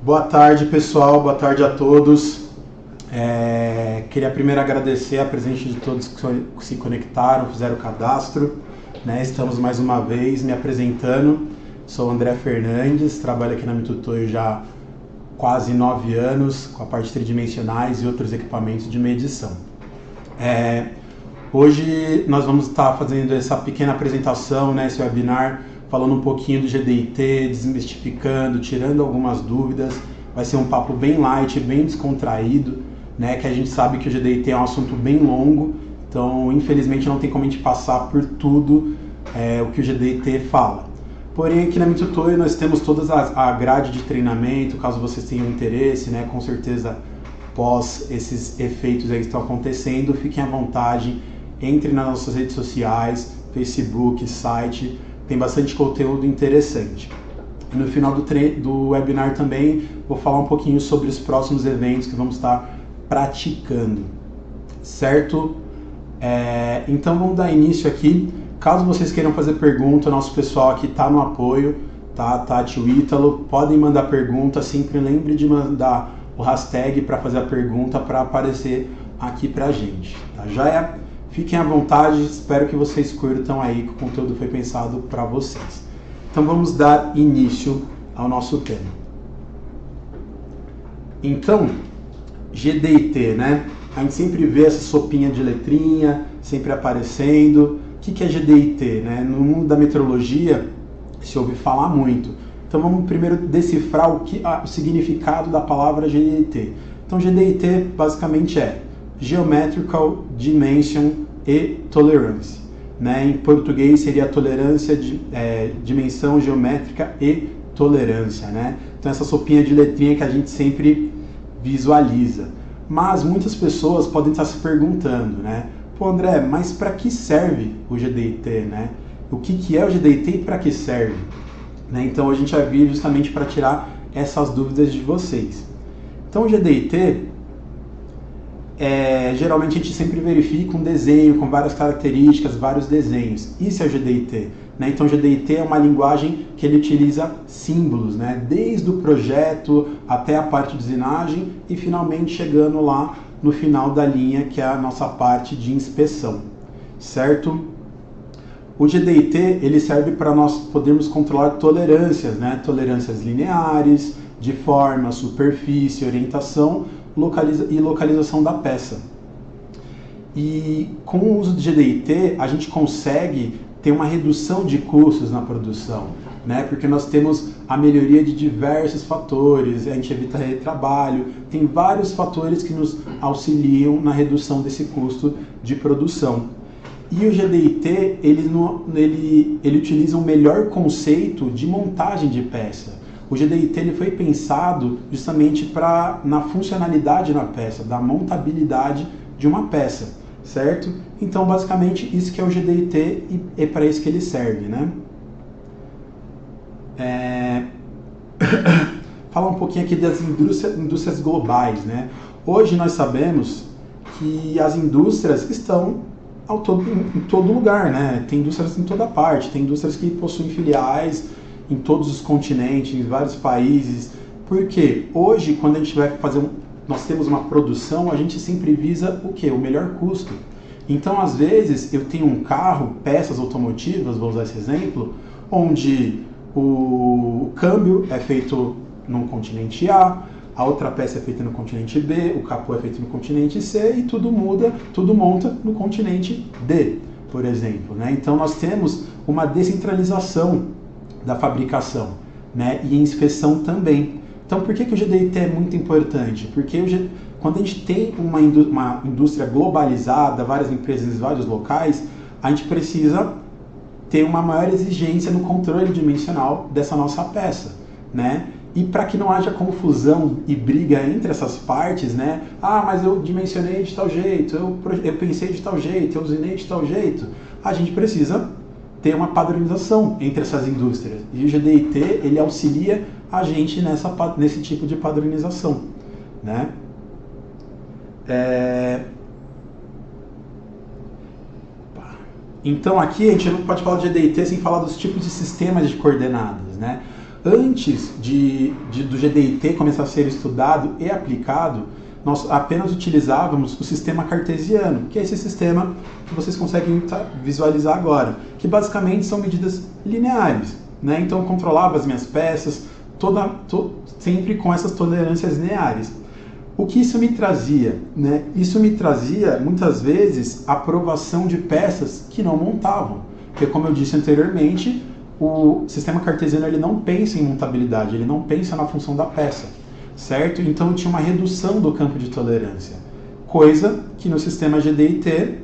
Boa tarde, pessoal. Boa tarde a todos. Queria primeiro agradecer a presença de todos que se conectaram, fizeram o cadastro. Estamos mais uma vez me apresentando. Sou André Fernandes, trabalho aqui na Mitutoyo já há quase 9 anos, com a parte tridimensionais e outros equipamentos de medição. Hoje nós vamos estar fazendo essa pequena apresentação, esse webinar, falando um pouquinho do GDIT, desmistificando, tirando algumas dúvidas. Vai ser um papo bem light, bem descontraído, que a gente sabe que o GDIT é um assunto bem longo, então infelizmente não tem como a gente passar por tudo o que o GDIT fala. Porém, aqui na Mitutoyo nós temos toda a grade de treinamento, caso vocês tenham interesse, com certeza pós esses efeitos aí que estão acontecendo, fiquem à vontade, entrem nas nossas redes sociais, Facebook, site, tem bastante conteúdo interessante. E no final do webinar também vou falar um pouquinho sobre os próximos eventos que vamos estar praticando, certo? Então vamos dar início aqui. Caso vocês queiram fazer pergunta, nosso pessoal aqui está no apoio, tá? Tati, o Ítalo, podem mandar pergunta, sempre lembre de mandar o hashtag para fazer a pergunta para aparecer aqui pra gente, tá? Fiquem à vontade, espero que vocês curtam aí, que o conteúdo foi pensado para vocês. Então vamos dar início ao nosso tema. Então, GDIT, A gente sempre vê essa sopinha de letrinha, sempre aparecendo. O que é GDIT, No mundo da metrologia se ouve falar muito. Então vamos primeiro decifrar o significado da palavra GDIT. Então GDIT basicamente é Geometrical Dimension e Tolerance. Em português seria tolerância, dimensão geométrica e tolerância. Então essa sopinha de letrinha que a gente sempre visualiza. Mas muitas pessoas podem estar se perguntando, Pô, André, mas para que serve o GDIT, O que é o GDIT e para que serve? Então a gente vai vir justamente para tirar essas dúvidas de vocês. Então o GDIT, geralmente a gente sempre verifica um desenho com várias características, vários desenhos. Isso é o GDIT. Então o GDIT é uma linguagem que ele utiliza símbolos, desde o projeto até a parte de usinagem e finalmente chegando lá no final da linha, que é a nossa parte de inspeção, certo? O GDIT ele serve para nós podermos controlar tolerâncias, tolerâncias lineares, de forma, superfície, orientação e localização da peça. E com o uso do GDIT a gente consegue ter uma redução de custos na produção, porque nós temos a melhoria de diversos fatores, a gente evita retrabalho, tem vários fatores que nos auxiliam na redução desse custo de produção. E o GDIT, ele utiliza um melhor conceito de montagem de peça. O GDIT ele foi pensado justamente na funcionalidade na peça, da montabilidade de uma peça, certo? Então, basicamente, isso que é o GDIT e é para isso que ele serve, Falar um pouquinho aqui das indústrias globais, Hoje nós sabemos que as indústrias estão em todo lugar, Tem indústrias em toda parte, tem indústrias que possuem filiais em todos os continentes, em vários países. Porque hoje, quando a gente vai nós temos uma produção, a gente sempre visa o quê? O melhor custo. Então, às vezes, eu tenho um carro, peças automotivas, vou usar esse exemplo, onde o câmbio é feito no continente A, a outra peça é feita no continente B, o capô é feito no continente C e tudo monta no continente D, por exemplo. Então nós temos uma descentralização da fabricação, e inspeção também. Então por que o GDIT é muito importante? Porque quando a gente tem uma indústria globalizada, várias empresas em vários locais, a gente precisa ter uma maior exigência no controle dimensional dessa nossa peça, E para que não haja confusão e briga entre essas partes, mas eu dimensionei de tal jeito, eu pensei de tal jeito, eu usinei de tal jeito, a gente precisa ter uma padronização entre essas indústrias. E o GDIT, ele auxilia a gente nesse tipo de padronização, Então aqui a gente não pode falar de GDIT sem falar dos tipos de sistemas de coordenadas, Antes do GDIT começar a ser estudado e aplicado, nós apenas utilizávamos o sistema cartesiano, que é esse sistema que vocês conseguem visualizar agora, que basicamente são medidas lineares, né? Então eu controlava as minhas peças, sempre com essas tolerâncias lineares. O que isso me trazia? Né? Isso me trazia, muitas vezes, aprovação de peças que não montavam. Porque, como eu disse anteriormente, o sistema cartesiano ele não pensa em montabilidade, ele não pensa na função da peça, certo? Então tinha uma redução do campo de tolerância, coisa que no sistema GDIT,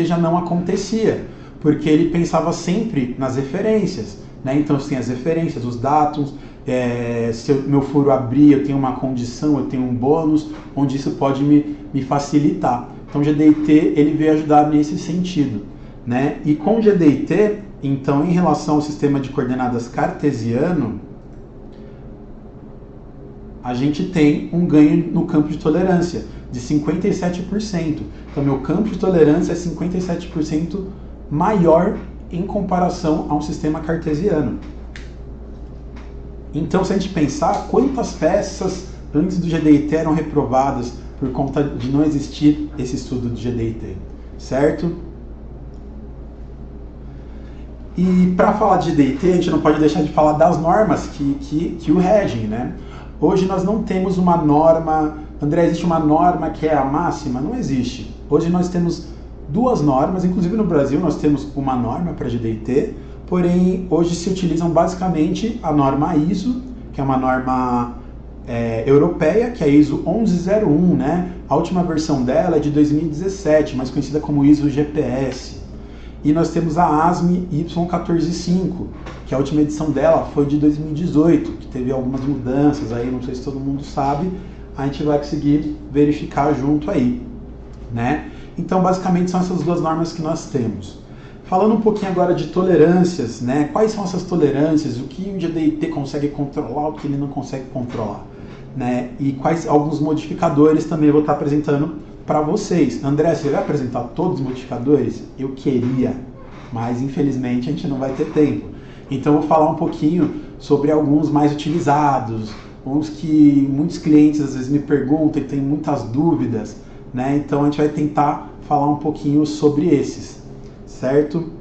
já não acontecia, porque ele pensava sempre nas referências, né? Então você tem as referências, os dados, se meu furo abrir, eu tenho uma condição, eu tenho um bônus, onde isso pode me facilitar. Então o GDIT ele veio ajudar nesse sentido, né? E com o GDIT, então, em relação ao sistema de coordenadas cartesiano, a gente tem um ganho no campo de tolerância de 57%. Então, meu campo de tolerância é 57% maior em comparação a um sistema cartesiano. Então, se a gente pensar quantas peças antes do GDIT eram reprovadas por conta de não existir esse estudo de GDIT, certo? E para falar de GDIT, a gente não pode deixar de falar das normas que o regem, né? Hoje nós não temos uma norma... André, existe uma norma que é a máxima? Não existe. Hoje nós temos duas normas, inclusive no Brasil nós temos uma norma para GDIT, porém hoje se utilizam basicamente a norma ISO, que é uma norma europeia, que é a ISO 1101, né? A última versão dela é de 2017, mais conhecida como ISO GPS. E nós temos a ASME Y145, que a última edição dela foi de 2018, que teve algumas mudanças aí, não sei se todo mundo sabe, a gente vai conseguir verificar junto aí, né? Então, basicamente, são essas duas normas que nós temos. Falando um pouquinho agora de tolerâncias, né? Quais são essas tolerâncias, o que o GDIT consegue controlar, o que ele não consegue controlar, né? E quais alguns modificadores também eu vou estar apresentando para vocês. André, você vai apresentar todos os modificadores? Eu queria, mas infelizmente a gente não vai ter tempo. Então eu vou falar um pouquinho sobre alguns mais utilizados, uns que muitos clientes às vezes me perguntam e têm muitas dúvidas, né? Então a gente vai tentar falar um pouquinho sobre esses, certo?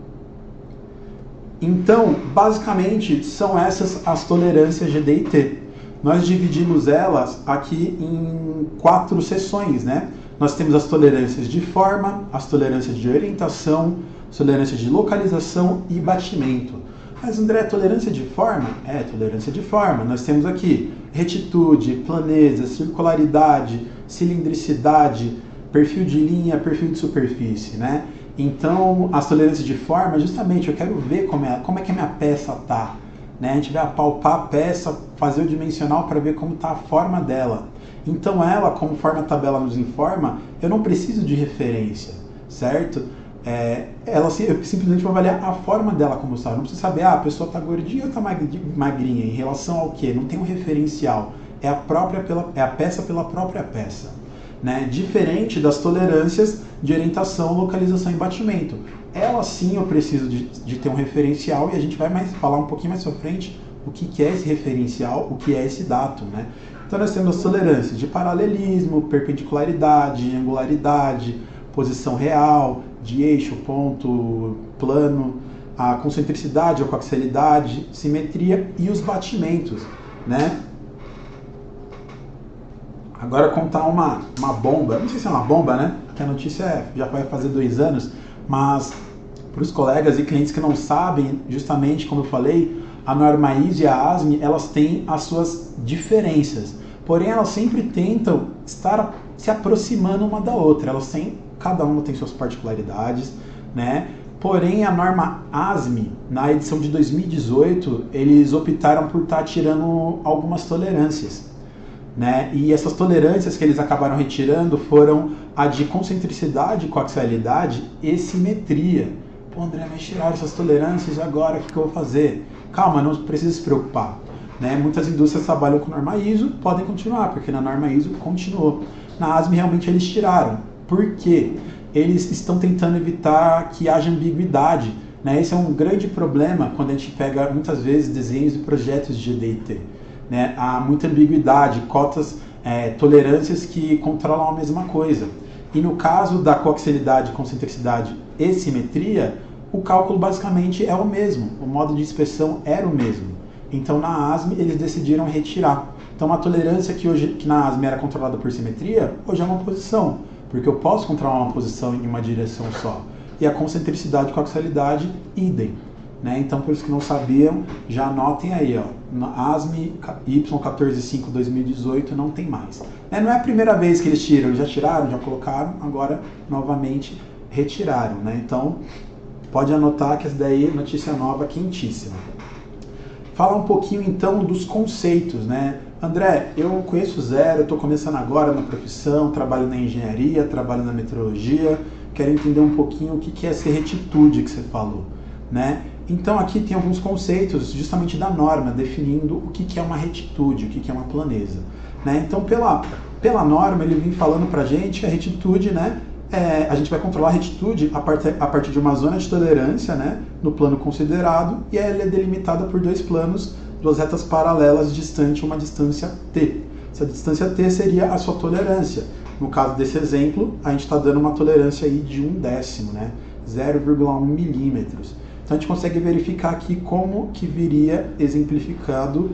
Então, basicamente, são essas as tolerâncias GDIT. Nós dividimos elas aqui em 4 seções, né? Nós temos as tolerâncias de forma, as tolerâncias de orientação, as tolerâncias de localização e batimento. Mas, André, tolerância de forma? Tolerância de forma. Nós temos aqui retitude, planeza, circularidade, cilindricidade, perfil de linha, perfil de superfície, né? Então, as tolerâncias de forma, justamente, eu quero ver como é que a minha peça está, né? A gente vai apalpar a peça, fazer o dimensional para ver como está a forma dela. Então ela, conforme a tabela nos informa, eu não preciso de referência, certo? Eu simplesmente vou avaliar a forma dela como está. Eu não preciso saber, a pessoa está gordinha ou está magrinha, em relação ao quê? Não tem um referencial. É a peça pela própria peça, né? Diferente das tolerâncias de orientação, localização e batimento. Ela sim eu preciso de ter um referencial e a gente vai falar um pouquinho mais pra frente o que é esse referencial, o que é esse dado, né? Então nós temos as tolerâncias de paralelismo, perpendicularidade, angularidade, posição real, de eixo, ponto, plano, a concentricidade, a coaxialidade, simetria e os batimentos, né? Agora contar uma bomba, não sei se é uma bomba, né? Porque a notícia já vai fazer 2 anos, mas para os colegas e clientes que não sabem, justamente como eu falei, a norma ISO e a ASME, elas têm as suas diferenças, porém elas sempre tentam estar se aproximando uma da outra, cada uma tem suas particularidades, né? Porém a norma ASME, na edição de 2018, eles optaram por estar tirando algumas tolerâncias, né? E essas tolerâncias que eles acabaram retirando foram a de concentricidade, coaxialidade e simetria. Pô, André, mas tiraram essas tolerâncias e agora o que eu vou fazer? Calma, não precisa se preocupar, né? Muitas indústrias trabalham com norma ISO, podem continuar, porque na norma ISO continuou. Na ASME realmente eles tiraram. Por quê? Eles estão tentando evitar que haja ambiguidade Né? Esse é um grande problema quando a gente pega, muitas vezes, desenhos e projetos de GD&T. Né? Há muita ambiguidade, cotas, tolerâncias que controlam a mesma coisa. E no caso da coaxialidade, concentricidade e simetria, o cálculo basicamente é o mesmo, o modo de inspeção era o mesmo. Então na ASME eles decidiram retirar. Então a tolerância que na ASME era controlada por simetria, hoje é uma posição, porque eu posso controlar uma posição em uma direção só. E a concentricidade e coaxialidade, idem. Né? Então, por isso que não sabiam, já anotem aí, ó, na ASME Y145 2018 não tem mais. Não é a primeira vez que eles tiram, eles já tiraram, já colocaram, agora novamente retiraram. Né? Então, pode anotar que essa daí é notícia nova, quentíssima. Falar um pouquinho então dos conceitos, né? André, eu conheço zero, estou começando agora na profissão, trabalho na engenharia, trabalho na meteorologia, quero entender um pouquinho o que é essa retitude que você falou, né? Então aqui tem alguns conceitos justamente da norma, definindo o que é uma retitude, o que é uma planeza. Né? Então pela norma ele vem falando pra gente que a retitude, né, a gente vai controlar a retitude a partir de uma zona de tolerância, né, no plano considerado, e ela é delimitada por dois planos, duas retas paralelas distantes uma distância t. Essa distância t seria a sua tolerância. No caso desse exemplo, a gente está dando uma tolerância aí de 1/10, né, 0,1 milímetros. Então a gente consegue verificar aqui como que viria exemplificado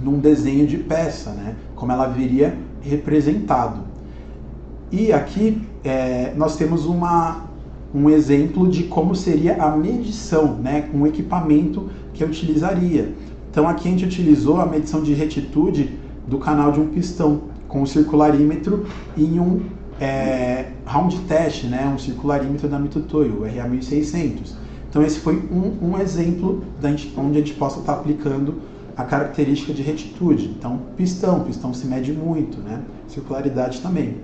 num desenho de peça, né? Como ela viria representado. E aqui nós temos um exemplo de como seria a medição, né? Um equipamento que eu utilizaria. Então aqui a gente utilizou a medição de retitude do canal de um pistão com um circularímetro em um round test, né? Um circularímetro da Mitutoyo, o RA1600. Então esse foi um exemplo onde a gente possa estar aplicando a característica de retitude. Então pistão se mede muito, né? Circularidade também.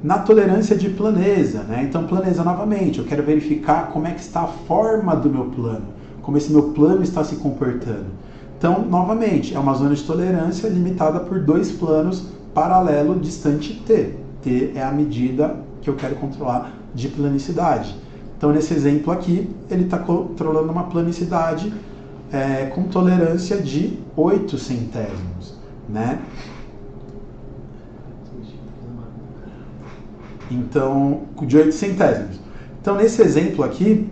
Na tolerância de planeza, né? Então planeza novamente, eu quero verificar como é que está a forma do meu plano, como esse meu plano está se comportando. Então, novamente, é uma zona de tolerância limitada por dois planos paralelo distante t. T é a medida que eu quero controlar de planicidade. Então, nesse exemplo aqui, ele está controlando uma planicidade com tolerância de 8 centésimos, né? Então, de 8 centésimos. Então, nesse exemplo aqui,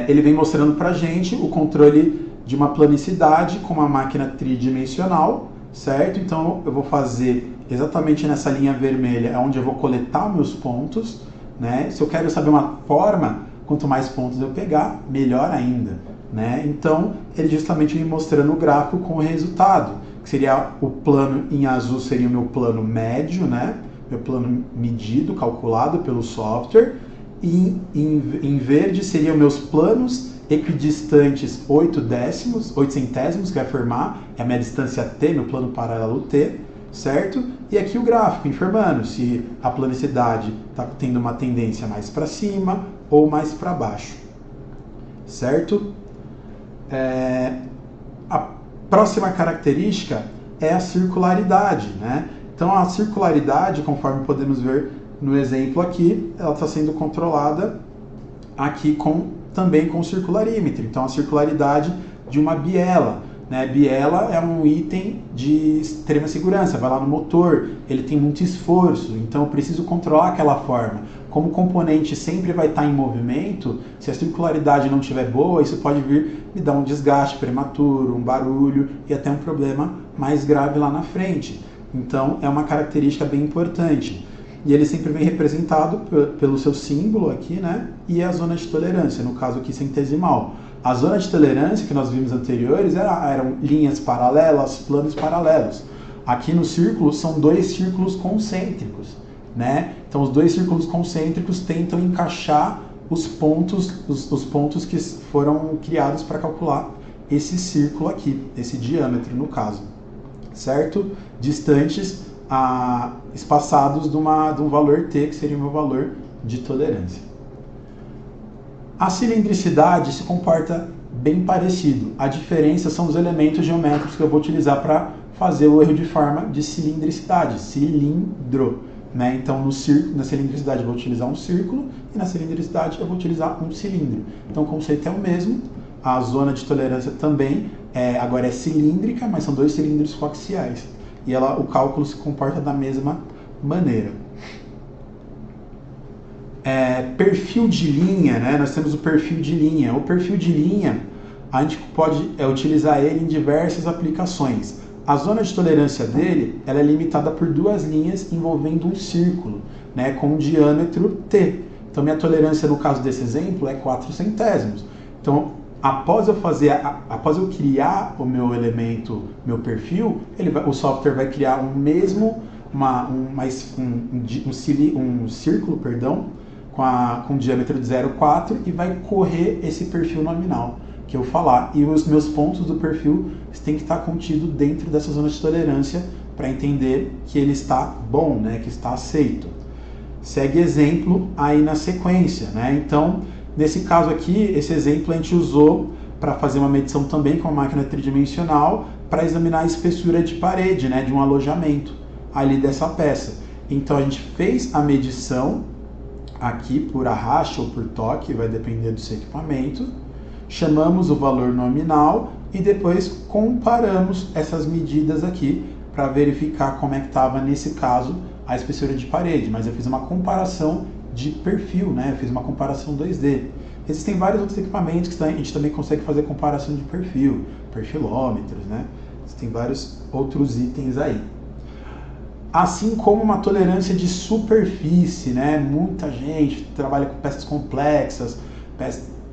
ele vem mostrando para a gente o controle de uma planicidade com uma máquina tridimensional, certo? Então, eu vou fazer exatamente nessa linha vermelha, é onde eu vou coletar meus pontos, né? Se eu quero saber uma forma, quanto mais pontos eu pegar, melhor ainda. Né? Então, ele justamente vem mostrando o gráfico com o resultado, que seria o plano em azul, seria o meu plano médio, né? Meu plano medido, calculado pelo software, e em verde seriam meus planos equidistantes 8 centésimos, que vai formar a minha distância t, meu plano paralelo t, certo? E aqui o gráfico informando se a planicidade está tendo uma tendência mais para cima ou mais para baixo, certo? A próxima característica é a circularidade, né? Então a circularidade, conforme podemos ver no exemplo aqui, ela está sendo controlada aqui também com o circularímetro. Então a circularidade de uma biela, né? Biela é um item de extrema segurança, vai lá no motor, ele tem muito esforço, então eu preciso controlar aquela forma. Como o componente sempre vai estar em movimento, se a circularidade não estiver boa, isso pode vir me dar um desgaste prematuro, um barulho e até um problema mais grave lá na frente. Então é uma característica bem importante. E ele sempre vem representado pelo seu símbolo aqui, né? E a zona de tolerância, no caso aqui centesimal. A zona de tolerância que nós vimos anteriores eram linhas paralelas, planos paralelos. Aqui no círculo são dois círculos concêntricos, né? Então os dois círculos concêntricos tentam encaixar os pontos que foram criados para calcular esse círculo aqui, esse diâmetro no caso, certo? Distantes espaçados de um valor t, que seria o meu valor de tolerância. A cilindricidade se comporta bem parecido. A diferença são os elementos geométricos que eu vou utilizar para fazer o erro de forma de cilindricidade, cilindro, né? Então, na cilindricidade eu vou utilizar um círculo e na cilindricidade eu vou utilizar um cilindro. Então, o conceito é o mesmo. A zona de tolerância também agora é cilíndrica, mas são dois cilindros coaxiais. E o cálculo se comporta da mesma maneira. Perfil de linha, né? Nós temos o perfil de linha. O perfil de linha, a gente pode utilizar ele em diversas aplicações. A zona de tolerância dele ela é limitada por duas linhas envolvendo um círculo, né, com um diâmetro T. Então, minha tolerância no caso desse exemplo é 4 centésimos. Então, após eu criar o meu elemento, meu perfil, o software vai criar um círculo, com um diâmetro de 0,4 e vai correr esse perfil nominal que eu falar. E os meus pontos do perfil têm que estar contidos dentro dessa zona de tolerância para entender que ele está bom, né, que está aceito. Segue exemplo aí na sequência, né? Então, nesse caso aqui, esse exemplo a gente usou para fazer uma medição também com a máquina tridimensional para examinar a espessura de parede, né, de um alojamento ali dessa peça. Então, a gente fez a medição aqui por arraste ou por toque, vai depender do seu equipamento. Chamamos o valor nominal e depois comparamos essas medidas aqui para verificar como é que estava, nesse caso, a espessura de parede. Mas eu fiz uma comparação de perfil, né? Eu fiz uma comparação 2D. Existem vários outros equipamentos que a gente também consegue fazer comparação de perfil, perfilômetros, né? Existem vários outros itens aí. Assim como uma tolerância de superfície, né? Muita gente trabalha com peças complexas,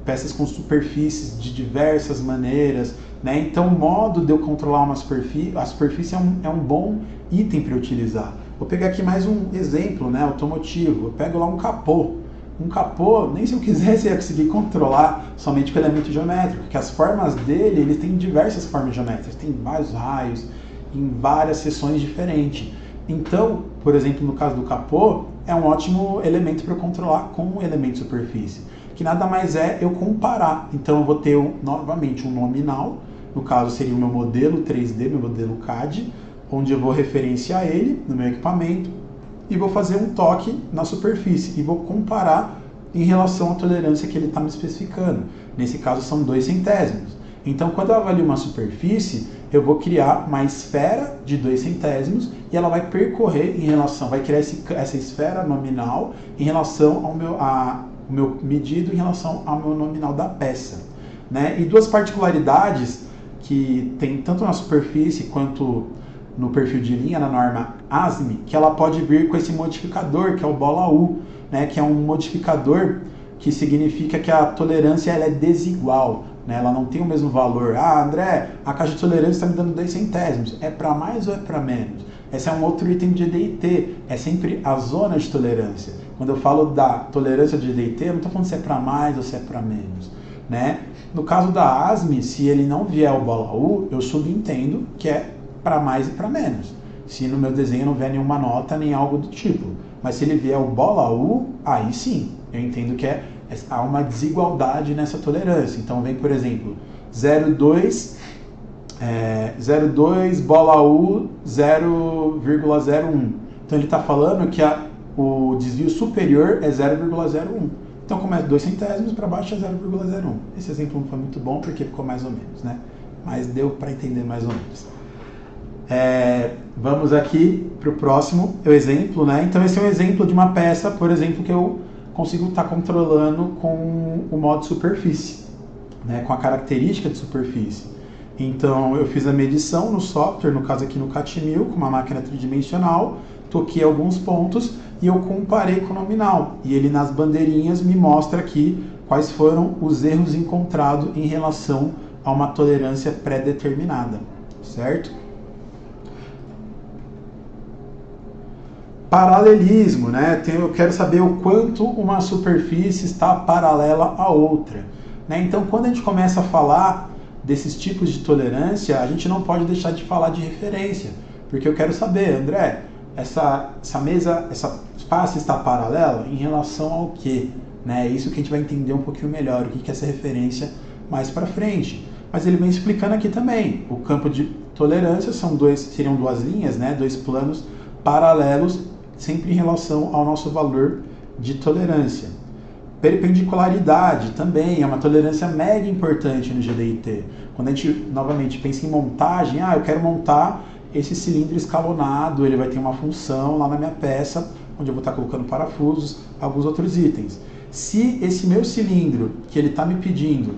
peças com superfícies de diversas maneiras, né? Então, o modo de eu controlar a superfície é um bom item para utilizar. Vou pegar aqui mais um exemplo, né, automotivo. Eu pego lá um capô. Um capô, nem se eu quisesse eu ia conseguir controlar somente com elemento geométrico, porque as formas dele, ele tem diversas formas geométricas, tem vários raios, em várias seções diferentes. Então, por exemplo, no caso do capô, é um ótimo elemento para eu controlar com o elemento de superfície, que nada mais é eu comparar. Então, eu vou ter novamente um nominal, no caso seria o meu modelo 3D, meu modelo CAD, onde eu vou referenciar ele no meu equipamento e vou fazer um toque na superfície e vou comparar em relação à tolerância que ele está me especificando. Nesse caso, são 2 centésimos. Então, quando eu avalio uma superfície, eu vou criar uma esfera de 2 centésimos e ela vai percorrer vai criar essa esfera nominal em relação ao meu medido em relação ao meu nominal da peça, né? E duas particularidades que tem tanto na superfície quanto no perfil de linha, na norma ASME, que ela pode vir com esse modificador, que é o bola U, né? Que é um modificador que significa que a tolerância ela é desigual, né? Ela não tem o mesmo valor. Ah, André, a caixa de tolerância está me dando 2 centésimos. É para mais ou é para menos? Esse é um outro item de EDIT. É sempre a zona de tolerância. Quando eu falo da tolerância de EDIT, eu não estou falando se é para mais ou se é para menos, né? No caso da ASME, se ele não vier o bola U, eu subentendo que é para mais e para menos. Se no meu desenho não vier nenhuma nota nem algo do tipo. Mas se ele vier o bola U, aí sim, eu entendo que há uma desigualdade nessa tolerância. Então vem, por exemplo, 0,2 bola U 0,01. Então ele está falando que o desvio superior é 0,01. Então, como é 2 centésimos, para baixo é 0,01. Esse exemplo não foi muito bom porque ficou mais ou menos, né? Mas deu para entender mais ou menos. Vamos aqui para o próximo exemplo, né? Então, esse é um exemplo de uma peça, por exemplo, que eu consigo estar controlando com o modo superfície, né? Com a característica de superfície. Então, eu fiz a medição no software, no caso aqui no CAT1000, com uma máquina tridimensional, toquei alguns pontos e eu comparei com o nominal. E ele nas bandeirinhas me mostra aqui quais foram os erros encontrados em relação a uma tolerância pré-determinada, certo? Paralelismo, né? Eu quero saber o quanto uma superfície está paralela à outra, né? Então, quando a gente começa a falar desses tipos de tolerância, a gente não pode deixar de falar de referência, porque eu quero saber, André, essa face está paralela em relação ao quê? Né? É isso que a gente vai entender um pouquinho melhor, o que é essa referência mais para frente. Mas ele vem explicando aqui também, o campo de tolerância seriam duas linhas, né? 2 planos paralelos sempre em relação ao nosso valor de tolerância. Perpendicularidade também é uma tolerância mega importante no GDIT. Quando a gente, novamente, pensa em montagem, eu quero montar esse cilindro escalonado, ele vai ter uma função lá na minha peça, onde eu vou estar colocando parafusos, alguns outros itens. Se esse meu cilindro, que ele está me pedindo,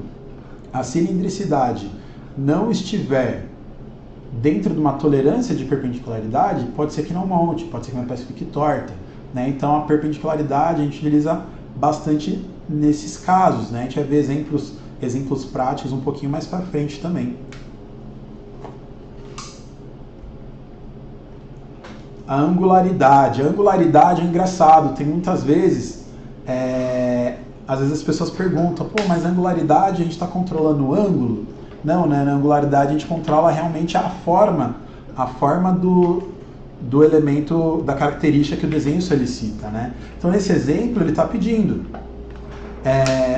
a cilindricidade não estiver dentro de uma tolerância de perpendicularidade, pode ser que não monte, pode ser que minha peça fique torta, né? Então a perpendicularidade a gente utiliza bastante nesses casos, né? A gente vai ver exemplos práticos um pouquinho mais para frente também. A angularidade. A angularidade é engraçado, tem muitas vezes, às vezes as pessoas perguntam, mas a angularidade a gente está controlando o ângulo? Não, né? Na angularidade a gente controla realmente a forma do elemento, da característica que o desenho solicita, né? Então nesse exemplo ele está pedindo,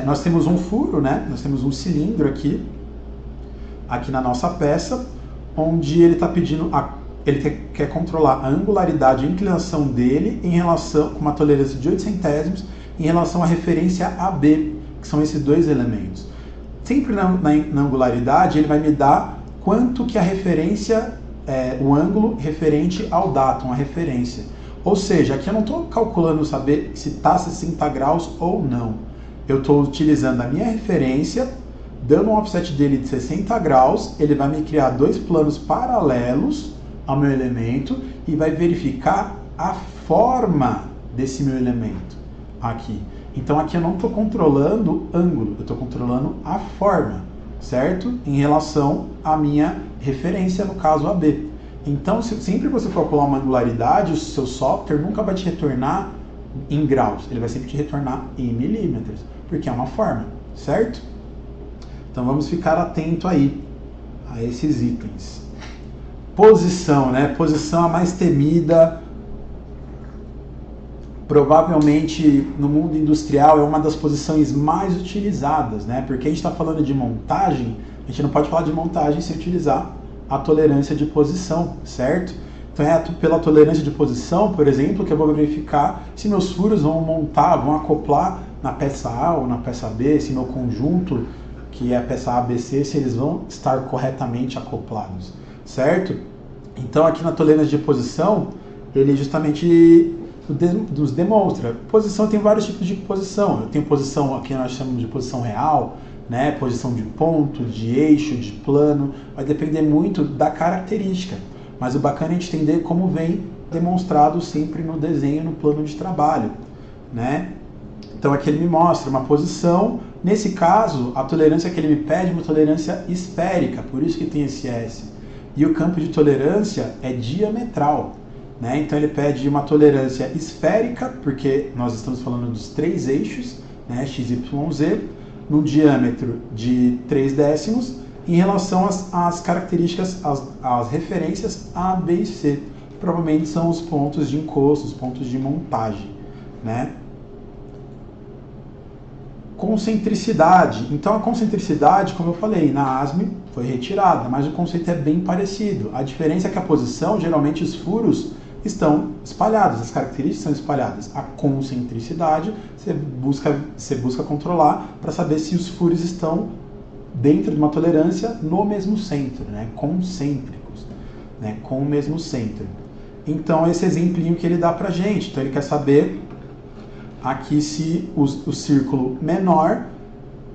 nós temos um furo, né? Nós temos um cilindro aqui na nossa peça, onde ele está pedindo, ele quer controlar a angularidade e a inclinação dele em relação, com uma tolerância de 8 centésimos, em relação à referência AB, que são esses dois elementos. Sempre na angularidade ele vai me dar quanto que a referência, o ângulo referente ao datum, a referência. Ou seja, aqui eu não estou calculando saber se está 60 graus ou não. Eu estou utilizando a minha referência, dando um offset dele de 60 graus, ele vai me criar dois planos paralelos ao meu elemento e vai verificar a forma desse meu elemento aqui. Então aqui eu não estou controlando o ângulo, eu estou controlando a forma, certo? Em relação à minha referência, no caso AB. Então, sempre que você calcular uma angularidade, o seu software nunca vai te retornar em graus, ele vai sempre te retornar em milímetros, porque é uma forma, certo? Então vamos ficar atento aí a esses itens. Posição, né? Posição a mais temida. Provavelmente no mundo industrial é uma das posições mais utilizadas, né? Porque a gente está falando de montagem, a gente não pode falar de montagem sem utilizar a tolerância de posição, certo? Então é pela tolerância de posição, por exemplo, que eu vou verificar se meus furos vão acoplar na peça A ou na peça B, se meu conjunto, que é a peça ABC, se eles vão estar corretamente acoplados, certo? Então aqui na tolerância de posição, ele justamente nos demonstra. Posição tem vários tipos de posição. Eu tenho posição, aqui nós chamamos de posição real, né? Posição de ponto, de eixo, de plano, vai depender muito da característica. Mas o bacana é a gente entender como vem demonstrado sempre no desenho, no plano de trabalho, né? Então aqui ele me mostra uma posição. Nesse caso, a tolerância que ele me pede é uma tolerância esférica, por isso que tem esse S. E o campo de tolerância é diametral, né? Então ele pede uma tolerância esférica, porque nós estamos falando dos três eixos, né? X, Y, Z, no diâmetro de 3 décimos, em relação às características, às referências A, B e C. Provavelmente são os pontos de encosto, os pontos de montagem, né? Concentricidade. Então a concentricidade, como eu falei, na ASME foi retirada, mas o conceito é bem parecido. A diferença é que a posição, geralmente os furos estão espalhados, as características são espalhadas. A concentricidade, você busca controlar para saber se os furos estão dentro de uma tolerância no mesmo centro, né? Concêntricos, né? Com o mesmo centro. Então esse exemplinho que ele dá para a gente, então ele quer saber aqui se o círculo menor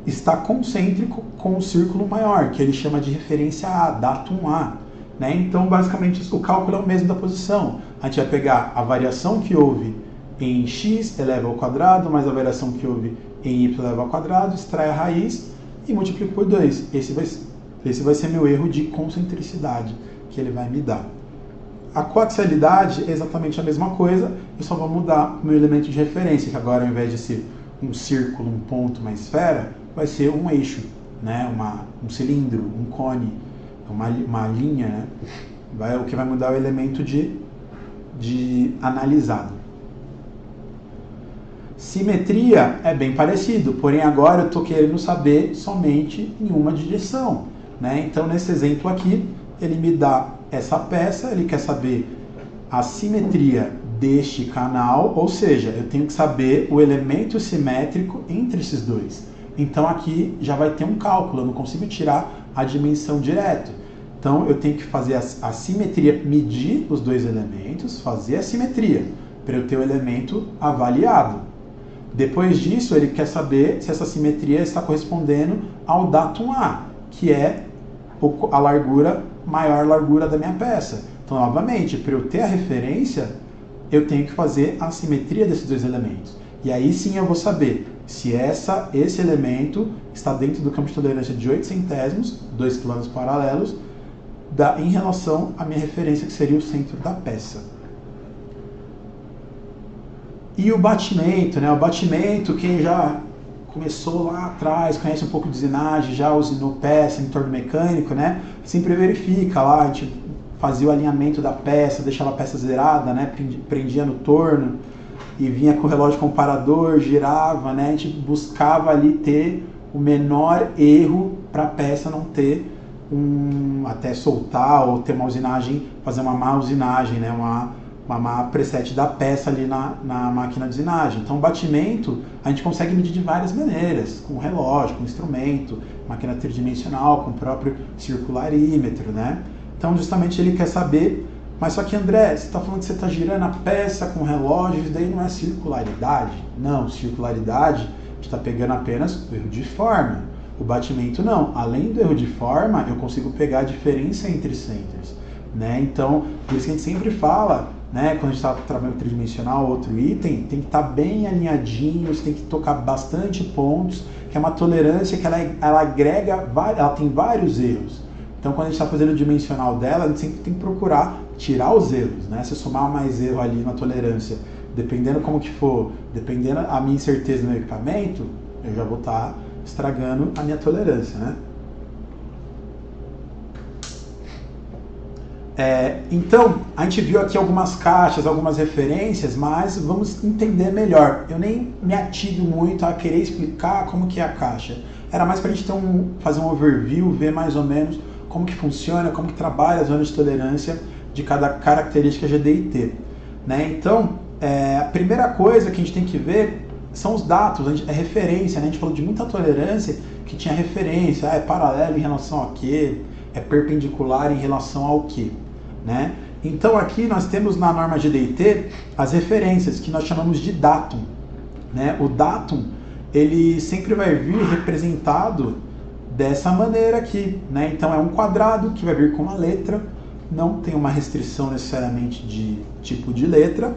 está concêntrico com o círculo maior, que ele chama de referência A, datum A, né? Então basicamente o cálculo é o mesmo da posição. A gente vai pegar a variação que houve em x elevado ao quadrado, mais a variação que houve em y elevado ao quadrado, extrai a raiz e multiplico por 2. Esse vai ser meu erro de concentricidade que ele vai me dar. A coaxialidade é exatamente a mesma coisa, eu só vou mudar o meu elemento de referência, que agora ao invés de ser um círculo, um ponto, uma esfera, vai ser um eixo, né? Um cilindro, um cone, uma linha, né? O que vai mudar é o elemento de analisado. Simetria é bem parecido, porém agora eu estou querendo saber somente em uma direção, né? Então nesse exemplo aqui, ele me dá essa peça, ele quer saber a simetria deste canal, ou seja, eu tenho que saber o elemento simétrico entre esses dois. Então aqui já vai ter um cálculo, eu não consigo tirar a dimensão direto. Então eu tenho que fazer a simetria, medir os dois elementos, fazer a simetria, para eu ter o elemento avaliado. Depois disso, ele quer saber se essa simetria está correspondendo ao datum A, que é a largura, maior largura da minha peça. Então, novamente, para eu ter a referência, eu tenho que fazer a simetria desses dois elementos. E aí sim eu vou saber se esse elemento está dentro do campo de tolerância de 8 centésimos, dois planos paralelos, em relação à minha referência, que seria o centro da peça. E o batimento, né? O batimento, quem já começou lá atrás, conhece um pouco de usinagem, já usinou peça em torno mecânico, né? Sempre verifica lá, a gente fazia o alinhamento da peça, deixava a peça zerada, né? Prendia no torno e vinha com o relógio comparador, girava, né? A gente buscava ali ter o menor erro para a peça não ter até soltar ou ter uma usinagem, fazer uma má usinagem, né? Uma má preset da peça ali na máquina de usinagem. Então, o batimento a gente consegue medir de várias maneiras, com relógio, com instrumento, máquina tridimensional, com o próprio circularímetro, né? Então, justamente ele quer saber, mas só que, André, você está falando que você está girando a peça com relógio, isso daí não é circularidade? Não, circularidade, a gente está pegando apenas o erro de forma. O batimento não. Além do erro de forma, eu consigo pegar a diferença entre centers, né? Então, por isso que a gente sempre fala, né, quando a gente está trabalhando tridimensional, outro item, tem que estar bem alinhadinho, você tem que tocar bastante pontos, que é uma tolerância que ela agrega, ela tem vários erros. Então, quando a gente está fazendo o dimensional dela, a gente sempre tem que procurar tirar os erros, né? Se somar mais erro ali na tolerância, dependendo como que for, dependendo a minha incerteza no equipamento, eu já vou estar estragando a minha tolerância, né? Então, a gente viu aqui algumas caixas, algumas referências, mas vamos entender melhor. Eu nem me ativo muito a querer explicar como que é a caixa. Era mais para a gente fazer um overview, ver mais ou menos como que funciona, como que trabalha a zona de tolerância de cada característica GDIT, né? Então, a primeira coisa que a gente tem que ver são os dados, é referência, né? A gente falou de muita tolerância que tinha referência, é paralelo em relação a quê, é perpendicular em relação ao quê, né? Então aqui nós temos na norma GDIT as referências que nós chamamos de datum, né? O datum, ele sempre vai vir representado dessa maneira aqui, né? Então é um quadrado que vai vir com uma letra, não tem uma restrição necessariamente de tipo de letra.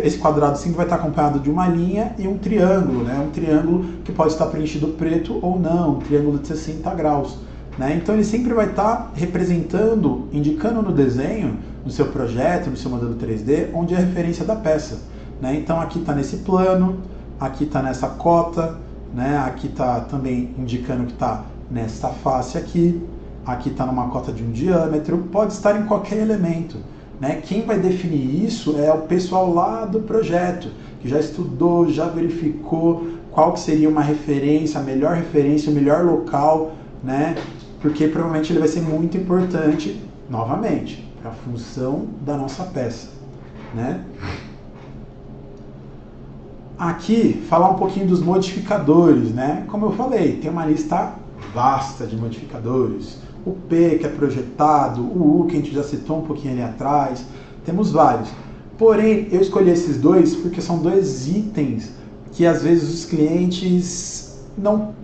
Esse quadrado sempre vai estar acompanhado de uma linha e um triângulo, né? Um triângulo que pode estar preenchido preto ou não, um triângulo de 60 graus. Né? Então ele sempre vai estar representando, indicando no desenho, no seu projeto, no seu modelo 3D, onde é a referência da peça. Né? Então aqui está nesse plano, aqui está nessa cota, né? Aqui está também indicando que está nesta face aqui está numa cota de um diâmetro, pode estar em qualquer elemento. Né? Quem vai definir isso é o pessoal lá do projeto, que já estudou, já verificou qual que seria uma referência, a melhor referência, o melhor local, né? Porque provavelmente ele vai ser muito importante, novamente, para a função da nossa peça, né? Aqui, falar um pouquinho dos modificadores, né? Como eu falei, tem uma lista vasta de modificadores. O P, que é projetado, o U, que a gente já citou um pouquinho ali atrás, temos vários. Porém, eu escolhi esses dois porque são dois itens que às vezes os clientes,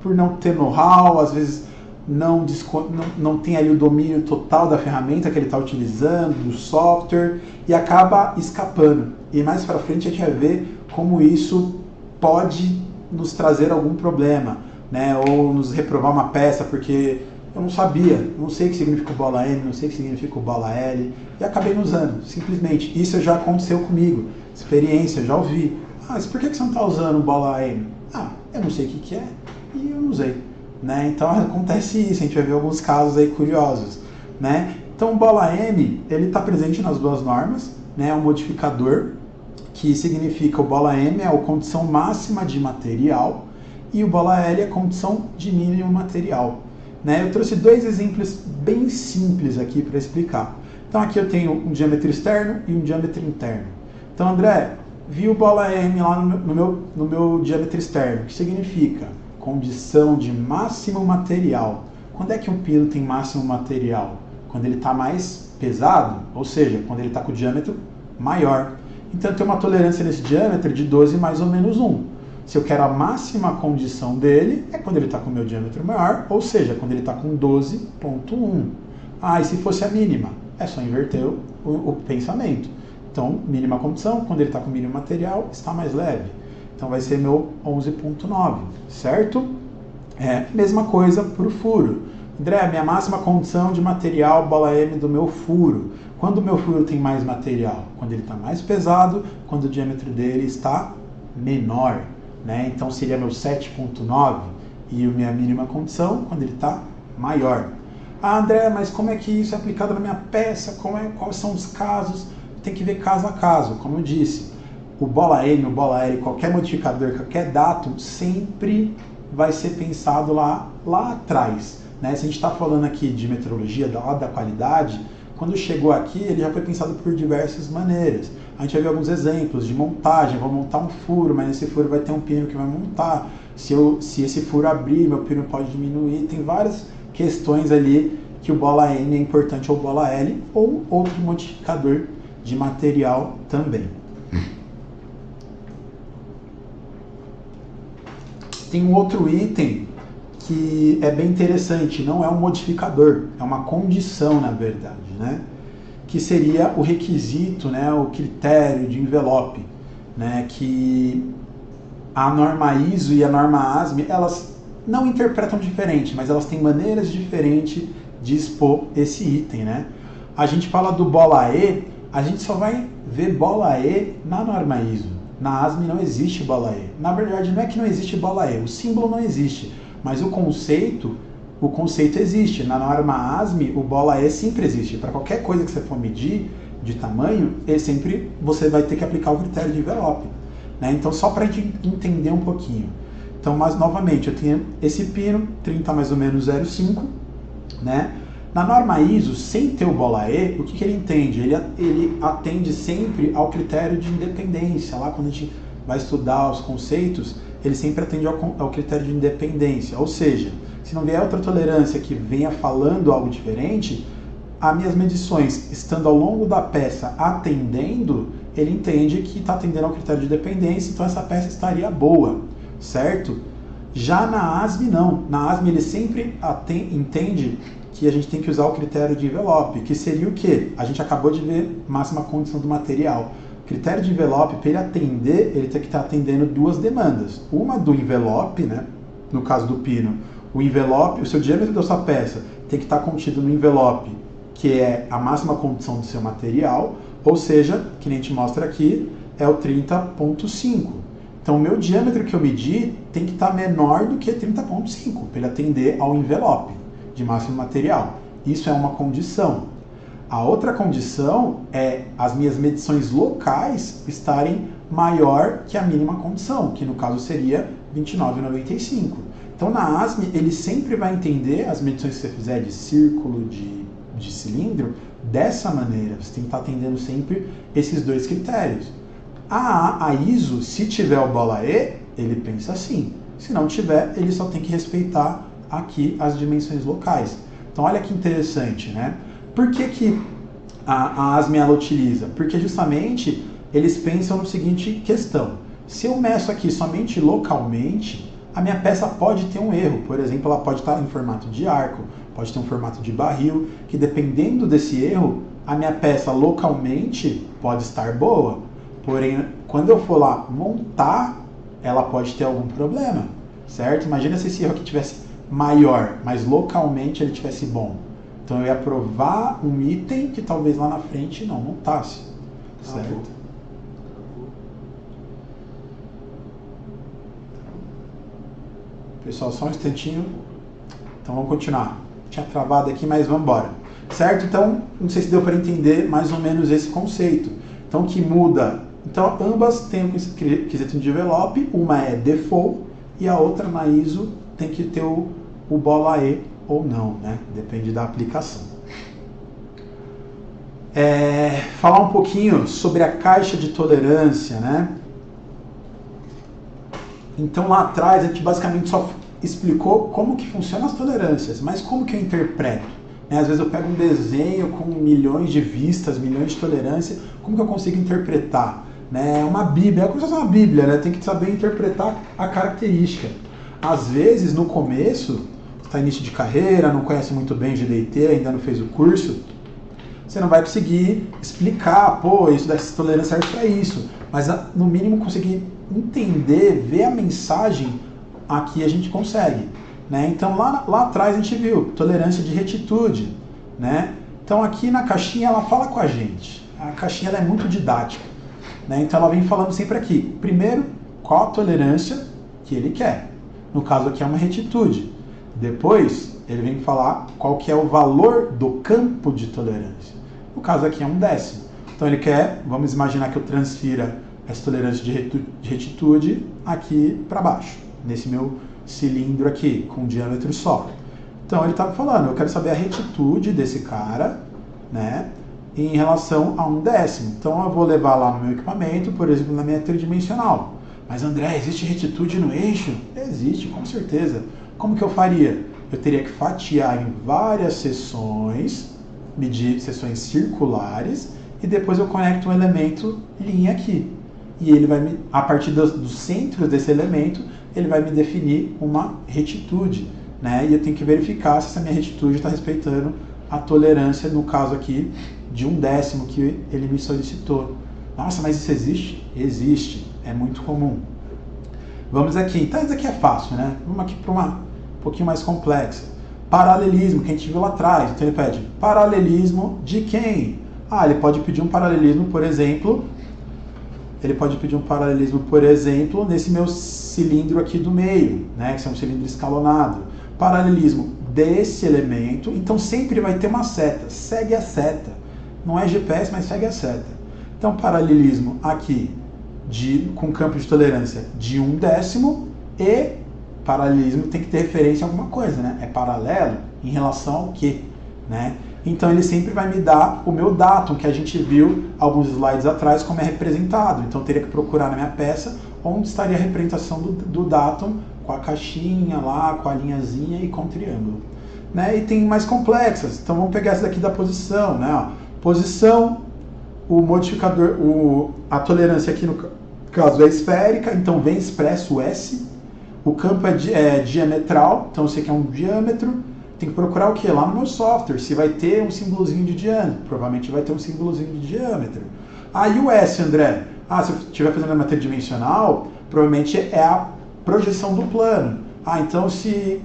por não ter know-how, às vezes não tem ali o domínio total da ferramenta que ele está utilizando, do software, e acaba escapando. E mais para frente a gente vai ver como isso pode nos trazer algum problema, né? Ou nos reprovar uma peça, porque eu não sabia, não sei o que significa o bola M, não sei o que significa o bola L, e acabei não usando, simplesmente. Isso já aconteceu comigo, experiência, eu já ouvi. Mas por que você não está usando bola M? Eu não sei o que é, e eu não usei. Né? Então acontece isso, a gente vai ver alguns casos aí curiosos, né? Então o bola M, ele está presente nas duas normas, né? É um modificador que significa o bola M é a condição máxima de material e o bola L é a condição de mínimo material, né? Eu trouxe dois exemplos bem simples aqui para explicar. Então aqui eu tenho um diâmetro externo e um diâmetro interno, Então, André, vi o bola M lá no meu diâmetro externo, que significa condição de máximo material. Quando é que um pino tem máximo material? Quando ele está mais pesado, ou seja, quando ele está com o diâmetro maior. Então eu tenho uma tolerância nesse diâmetro de 12 mais ou menos 1. Se eu quero a máxima condição dele, é quando ele está com o meu diâmetro maior, ou seja, quando ele está com 12,1. Ah, e se fosse a mínima? É só inverter o pensamento. Então, mínima condição, quando ele está com o mínimo material, está mais leve. Então vai ser meu 11,9, certo? Mesma coisa para o furo. André, minha máxima condição de material bola M do meu furo. Quando o meu furo tem mais material? Quando ele está mais pesado, quando o diâmetro dele está menor. Né? Então seria meu 7,9 e a minha mínima condição quando ele está maior. Ah, André, mas como é que isso é aplicado na minha peça? Quais são os casos? Tem que ver caso a caso, como eu disse. O bola M, o bola L, qualquer modificador, qualquer datum, sempre vai ser pensado lá atrás. Né? Se a gente está falando aqui de metrologia, da qualidade, quando chegou aqui, ele já foi pensado por diversas maneiras. A gente vai ver alguns exemplos de montagem. Vou montar um furo, mas nesse furo vai ter um pino que vai montar. Se esse furo abrir, meu pino pode diminuir. Tem várias questões ali que o bola N é importante, ou bola L, ou outro modificador de material também. Tem um outro item que é bem interessante, não é um modificador, é uma condição, na verdade, né? Que seria o requisito, né, o critério de envelope, né, que a norma ISO e a norma ASME, elas não interpretam diferente, mas elas têm maneiras diferentes de expor esse item, né? A gente fala do bola E, a gente só vai ver bola E na norma ISO. Na ASME não existe bola E. Na verdade, não é que não existe bola E, o símbolo não existe, mas o conceito existe. Na norma ASME, o bola E sempre existe. Para qualquer coisa que você for medir de tamanho, sempre você vai ter que aplicar o critério de envelope. Né? Então, só para a gente entender um pouquinho. Então, mas novamente, eu tenho esse pino, 30 mais ou menos 0,5, né? Na norma ISO, sem ter o bola E, o que ele entende? Ele atende sempre ao critério de independência. Lá quando a gente vai estudar os conceitos, ele sempre atende ao critério de independência. Ou seja, se não vier outra tolerância que venha falando algo diferente, as minhas medições, estando ao longo da peça atendendo, ele entende que está atendendo ao critério de dependência, então essa peça estaria boa, certo? Já na ASME não. Na ASME ele sempre entende que a gente tem que usar o critério de envelope, que seria o quê? A gente acabou de ver máxima condição do material. O critério de envelope, para ele atender, ele tem que estar atendendo duas demandas. Uma do envelope, né? No caso do pino, o envelope, o seu diâmetro da sua peça tem que estar contido no envelope, que é a máxima condição do seu material, ou seja, que nem a gente mostra aqui, é o 30,5. Então, o meu diâmetro que eu medi tem que estar menor do que 30,5, para ele atender ao envelope de máximo material. Isso é uma condição. A outra condição é as minhas medições locais estarem maior que a mínima condição, que no caso seria 29,95. Então, na ASME, ele sempre vai entender as medições que você fizer de círculo, de cilindro, dessa maneira. Você tem que estar atendendo sempre esses dois critérios. A ISO, se tiver o bola E, ele pensa assim. Se não tiver, ele só tem que respeitar aqui as dimensões locais. Então, olha que interessante, né? Por que a ASME ela utiliza? Porque justamente eles pensam no seguinte questão. Se eu meço aqui somente localmente, a minha peça pode ter um erro. Por exemplo, ela pode estar em formato de arco, pode ter um formato de barril, que dependendo desse erro, a minha peça localmente pode estar boa. Porém, quando eu for lá montar, ela pode ter algum problema, certo? Imagina se esse erro aqui tivesse maior, mas localmente ele tivesse bom. Então eu ia provar um item que talvez lá na frente não montasse, certo? Pessoal, só um instantinho. Então vamos continuar. Tinha travado aqui, mas vamos embora. Certo? Então, não sei se deu para entender mais ou menos esse conceito. Então, que muda? Então, ambas têm um quesito de envelope. Uma é default e a outra, na ISO, tem que ter o bola E ou não, né? Depende da aplicação. Falar um pouquinho sobre a caixa de tolerância, né? Então lá atrás a gente basicamente só explicou como que funcionam as tolerâncias, mas como que eu interpreto? Às vezes eu pego um desenho com milhões de vistas, milhões de tolerância, como que eu consigo interpretar? Uma Bíblia, é como se fosse uma Bíblia, né? Tem que saber interpretar a característica. Às vezes, no começo, você está início de carreira, não conhece muito bem GDT, ainda não fez o curso, você não vai conseguir explicar, isso dessa tolerância serve para isso, mas no mínimo conseguir entender, ver a mensagem, aqui a gente consegue. Então lá atrás a gente viu tolerância de retitude. Então aqui na caixinha ela fala com a gente. A caixinha ela é muito didática. Então ela vem falando sempre aqui. Primeiro, qual a tolerância que ele quer. No caso aqui é uma retitude. Depois ele vem falar qual que é o valor do campo de tolerância. No caso aqui é 1/10. Então ele quer, vamos imaginar que eu transfira essa tolerância de retitude aqui para baixo, nesse meu cilindro aqui, com um diâmetro só. Então ele está falando, eu quero saber a retitude desse cara, em relação a 1/10. Então eu vou levar lá no meu equipamento, por exemplo, na minha tridimensional. Mas André, existe retitude no eixo? Existe, com certeza. Como que eu faria? Eu teria que fatiar em várias seções, medir seções circulares, e depois eu conecto um elemento linha aqui. E ele vai, a partir dos centros desse elemento, ele vai me definir uma retitude, E eu tenho que verificar se essa minha retitude está respeitando a tolerância, no caso aqui, de 1/10 que ele me solicitou. Nossa, mas isso existe? Existe, é muito comum. Vamos aqui, então isso aqui é fácil, Vamos aqui para uma um pouquinho mais complexa. Paralelismo, que a gente viu lá atrás. Então ele pede paralelismo de quem? Ele pode pedir um paralelismo, por exemplo, nesse meu cilindro aqui do meio, que é um cilindro escalonado. Paralelismo desse elemento, então sempre vai ter uma seta, segue a seta. Não é GPS, mas segue a seta. Então paralelismo aqui com campo de tolerância de 1/10 e paralelismo tem que ter referência a alguma coisa, É paralelo em relação ao quê, Então ele sempre vai me dar o meu datum, que a gente viu alguns slides atrás como é representado. Então eu teria que procurar na minha peça onde estaria a representação do datum com a caixinha lá, com a linhazinha e com o triângulo. E tem mais complexas. Então vamos pegar essa daqui da posição, Posição, o modificador, a tolerância aqui no caso é esférica, então vem expresso o S. O campo é diametral, então eu sei que é um diâmetro. Tem que procurar o que? Lá no meu software, se vai ter um símbolozinho de diâmetro. Provavelmente vai ter um símbolozinho de diâmetro. E o S, André? Se eu estiver fazendo uma tridimensional, provavelmente é a projeção do plano. Então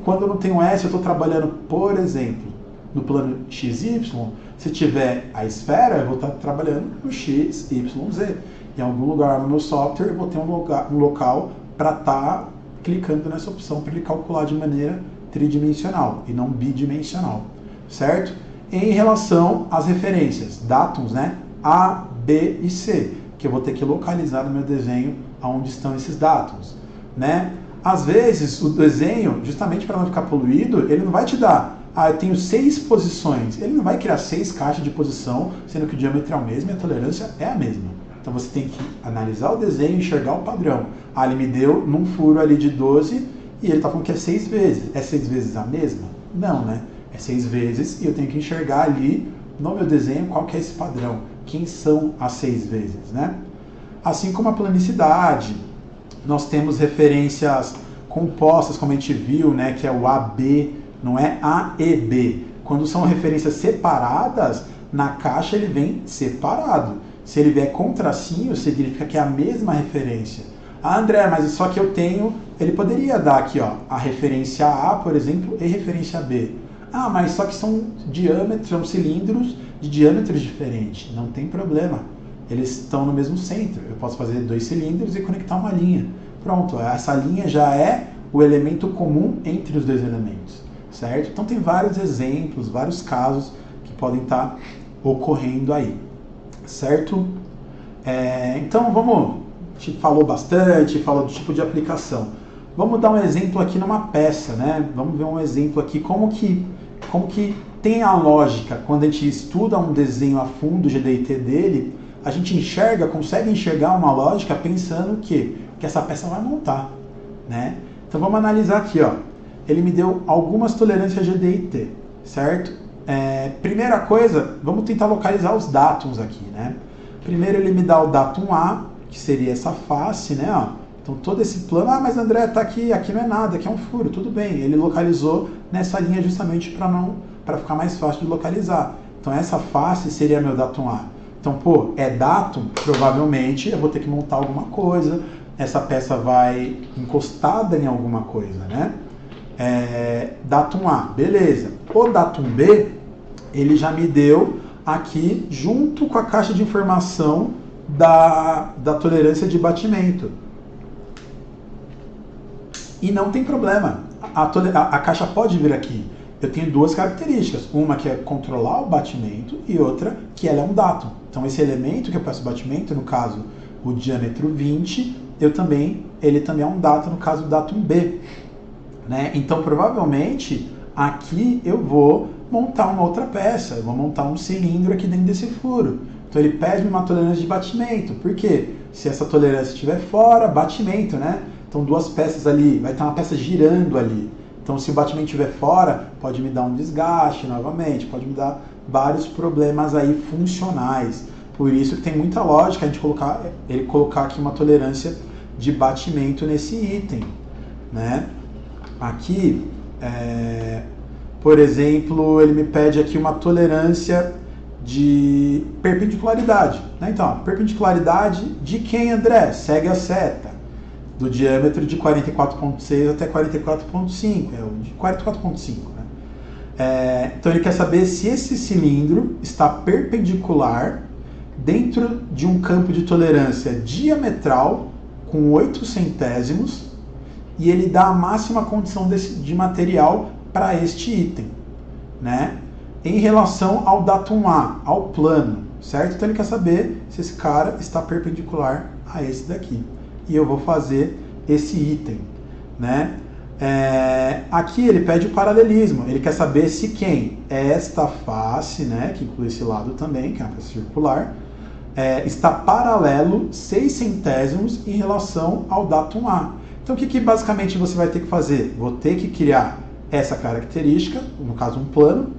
quando eu não tenho S, eu estou trabalhando, por exemplo, no plano XY, se tiver a esfera, eu vou estar trabalhando no XYZ. Em algum lugar no meu software, eu vou ter um local para estar clicando nessa opção para ele calcular de maneira tridimensional e não bidimensional, certo? Em relação às referências, datums, A, B e C, que eu vou ter que localizar no meu desenho aonde estão esses datums, Às vezes o desenho, justamente para não ficar poluído, ele não vai te dar, eu tenho 6 posições, ele não vai criar 6 caixas de posição, sendo que o diâmetro é o mesmo e a tolerância é a mesma. Então você tem que analisar o desenho e enxergar o padrão. Ele me deu num furo ali de 12 e ele está falando que é 6 vezes. É 6 vezes a mesma? Não, É 6 vezes e eu tenho que enxergar ali no meu desenho qual que é esse padrão. Quem são as 6 vezes, Assim como a planicidade, nós temos referências compostas, como a gente viu, que é o AB, não é A e B. Quando são referências separadas, na caixa ele vem separado. Se ele vier com tracinho, significa que é a mesma referência. André, mas só que eu tenho... Ele poderia dar aqui, a referência A, por exemplo, e referência B. Mas só que são diâmetros, são cilindros de diâmetros diferentes. Não tem problema. Eles estão no mesmo centro. Eu posso fazer 2 cilindros e conectar uma linha. Pronto, essa linha já é o elemento comum entre os 2 elementos, certo? Então tem vários exemplos, vários casos que podem estar ocorrendo aí. Certo? Então a gente falou bastante, falou do tipo de aplicação. Vamos dar um exemplo aqui numa peça, Vamos ver um exemplo aqui, como que tem a lógica, quando a gente estuda um desenho a fundo, o GDT dele, a gente consegue enxergar uma lógica pensando que essa peça vai montar, né? Então vamos analisar aqui, ó. Ele me deu algumas tolerâncias GDT, certo? Primeira coisa, vamos tentar localizar os datums aqui, né? Primeiro ele me dá o datum A, que seria essa face, né? Ó. Então todo esse plano, mas André, tá aqui não é nada, aqui é um furo, tudo bem. Ele localizou nessa linha justamente para ficar mais fácil de localizar. Então essa face seria meu datum A. Então, pô, é datum, provavelmente eu vou ter que montar alguma coisa, essa peça vai encostada em alguma coisa, né? Datum A, beleza. O datum B, ele já me deu aqui junto com a caixa de informação da tolerância de batimento. E não tem problema, a caixa pode vir aqui. Eu tenho duas características, uma que é controlar o batimento e outra que ela é um datum. Então esse elemento que eu peço batimento, no caso o diâmetro 20, ele também é um datum, no caso o datum B. Né? Então provavelmente aqui eu vou montar uma outra peça, eu vou montar um cilindro aqui dentro desse furo. Então ele pede uma tolerância de batimento, por quê? Se essa tolerância estiver fora, batimento, né? Então duas peças ali, vai estar uma peça girando ali. Então se o batimento estiver fora, pode me dar um desgaste novamente, pode me dar vários problemas aí funcionais. Por isso que tem muita lógica a gente colocar aqui uma tolerância de batimento nesse item, né? Aqui, por exemplo, ele me pede aqui uma tolerância de perpendicularidade, né? Então, perpendicularidade de quem, André? Segue a seta, do diâmetro de 44,6 até 44,5, o de 44,5, né? Então ele quer saber se esse cilindro está perpendicular dentro de um campo de tolerância diametral com 8 centésimos e ele dá a máxima condição de material para este item, né? Em relação ao datum A, ao plano, certo? Então ele quer saber se esse cara está perpendicular a esse daqui. E eu vou fazer esse item, né? Aqui ele pede o paralelismo, ele quer saber se quem? Esta face, né, que inclui esse lado também, que é uma peça circular, está paralelo 6 centésimos em relação ao datum A. Então o que basicamente você vai ter que fazer? Vou ter que criar essa característica, no caso um plano,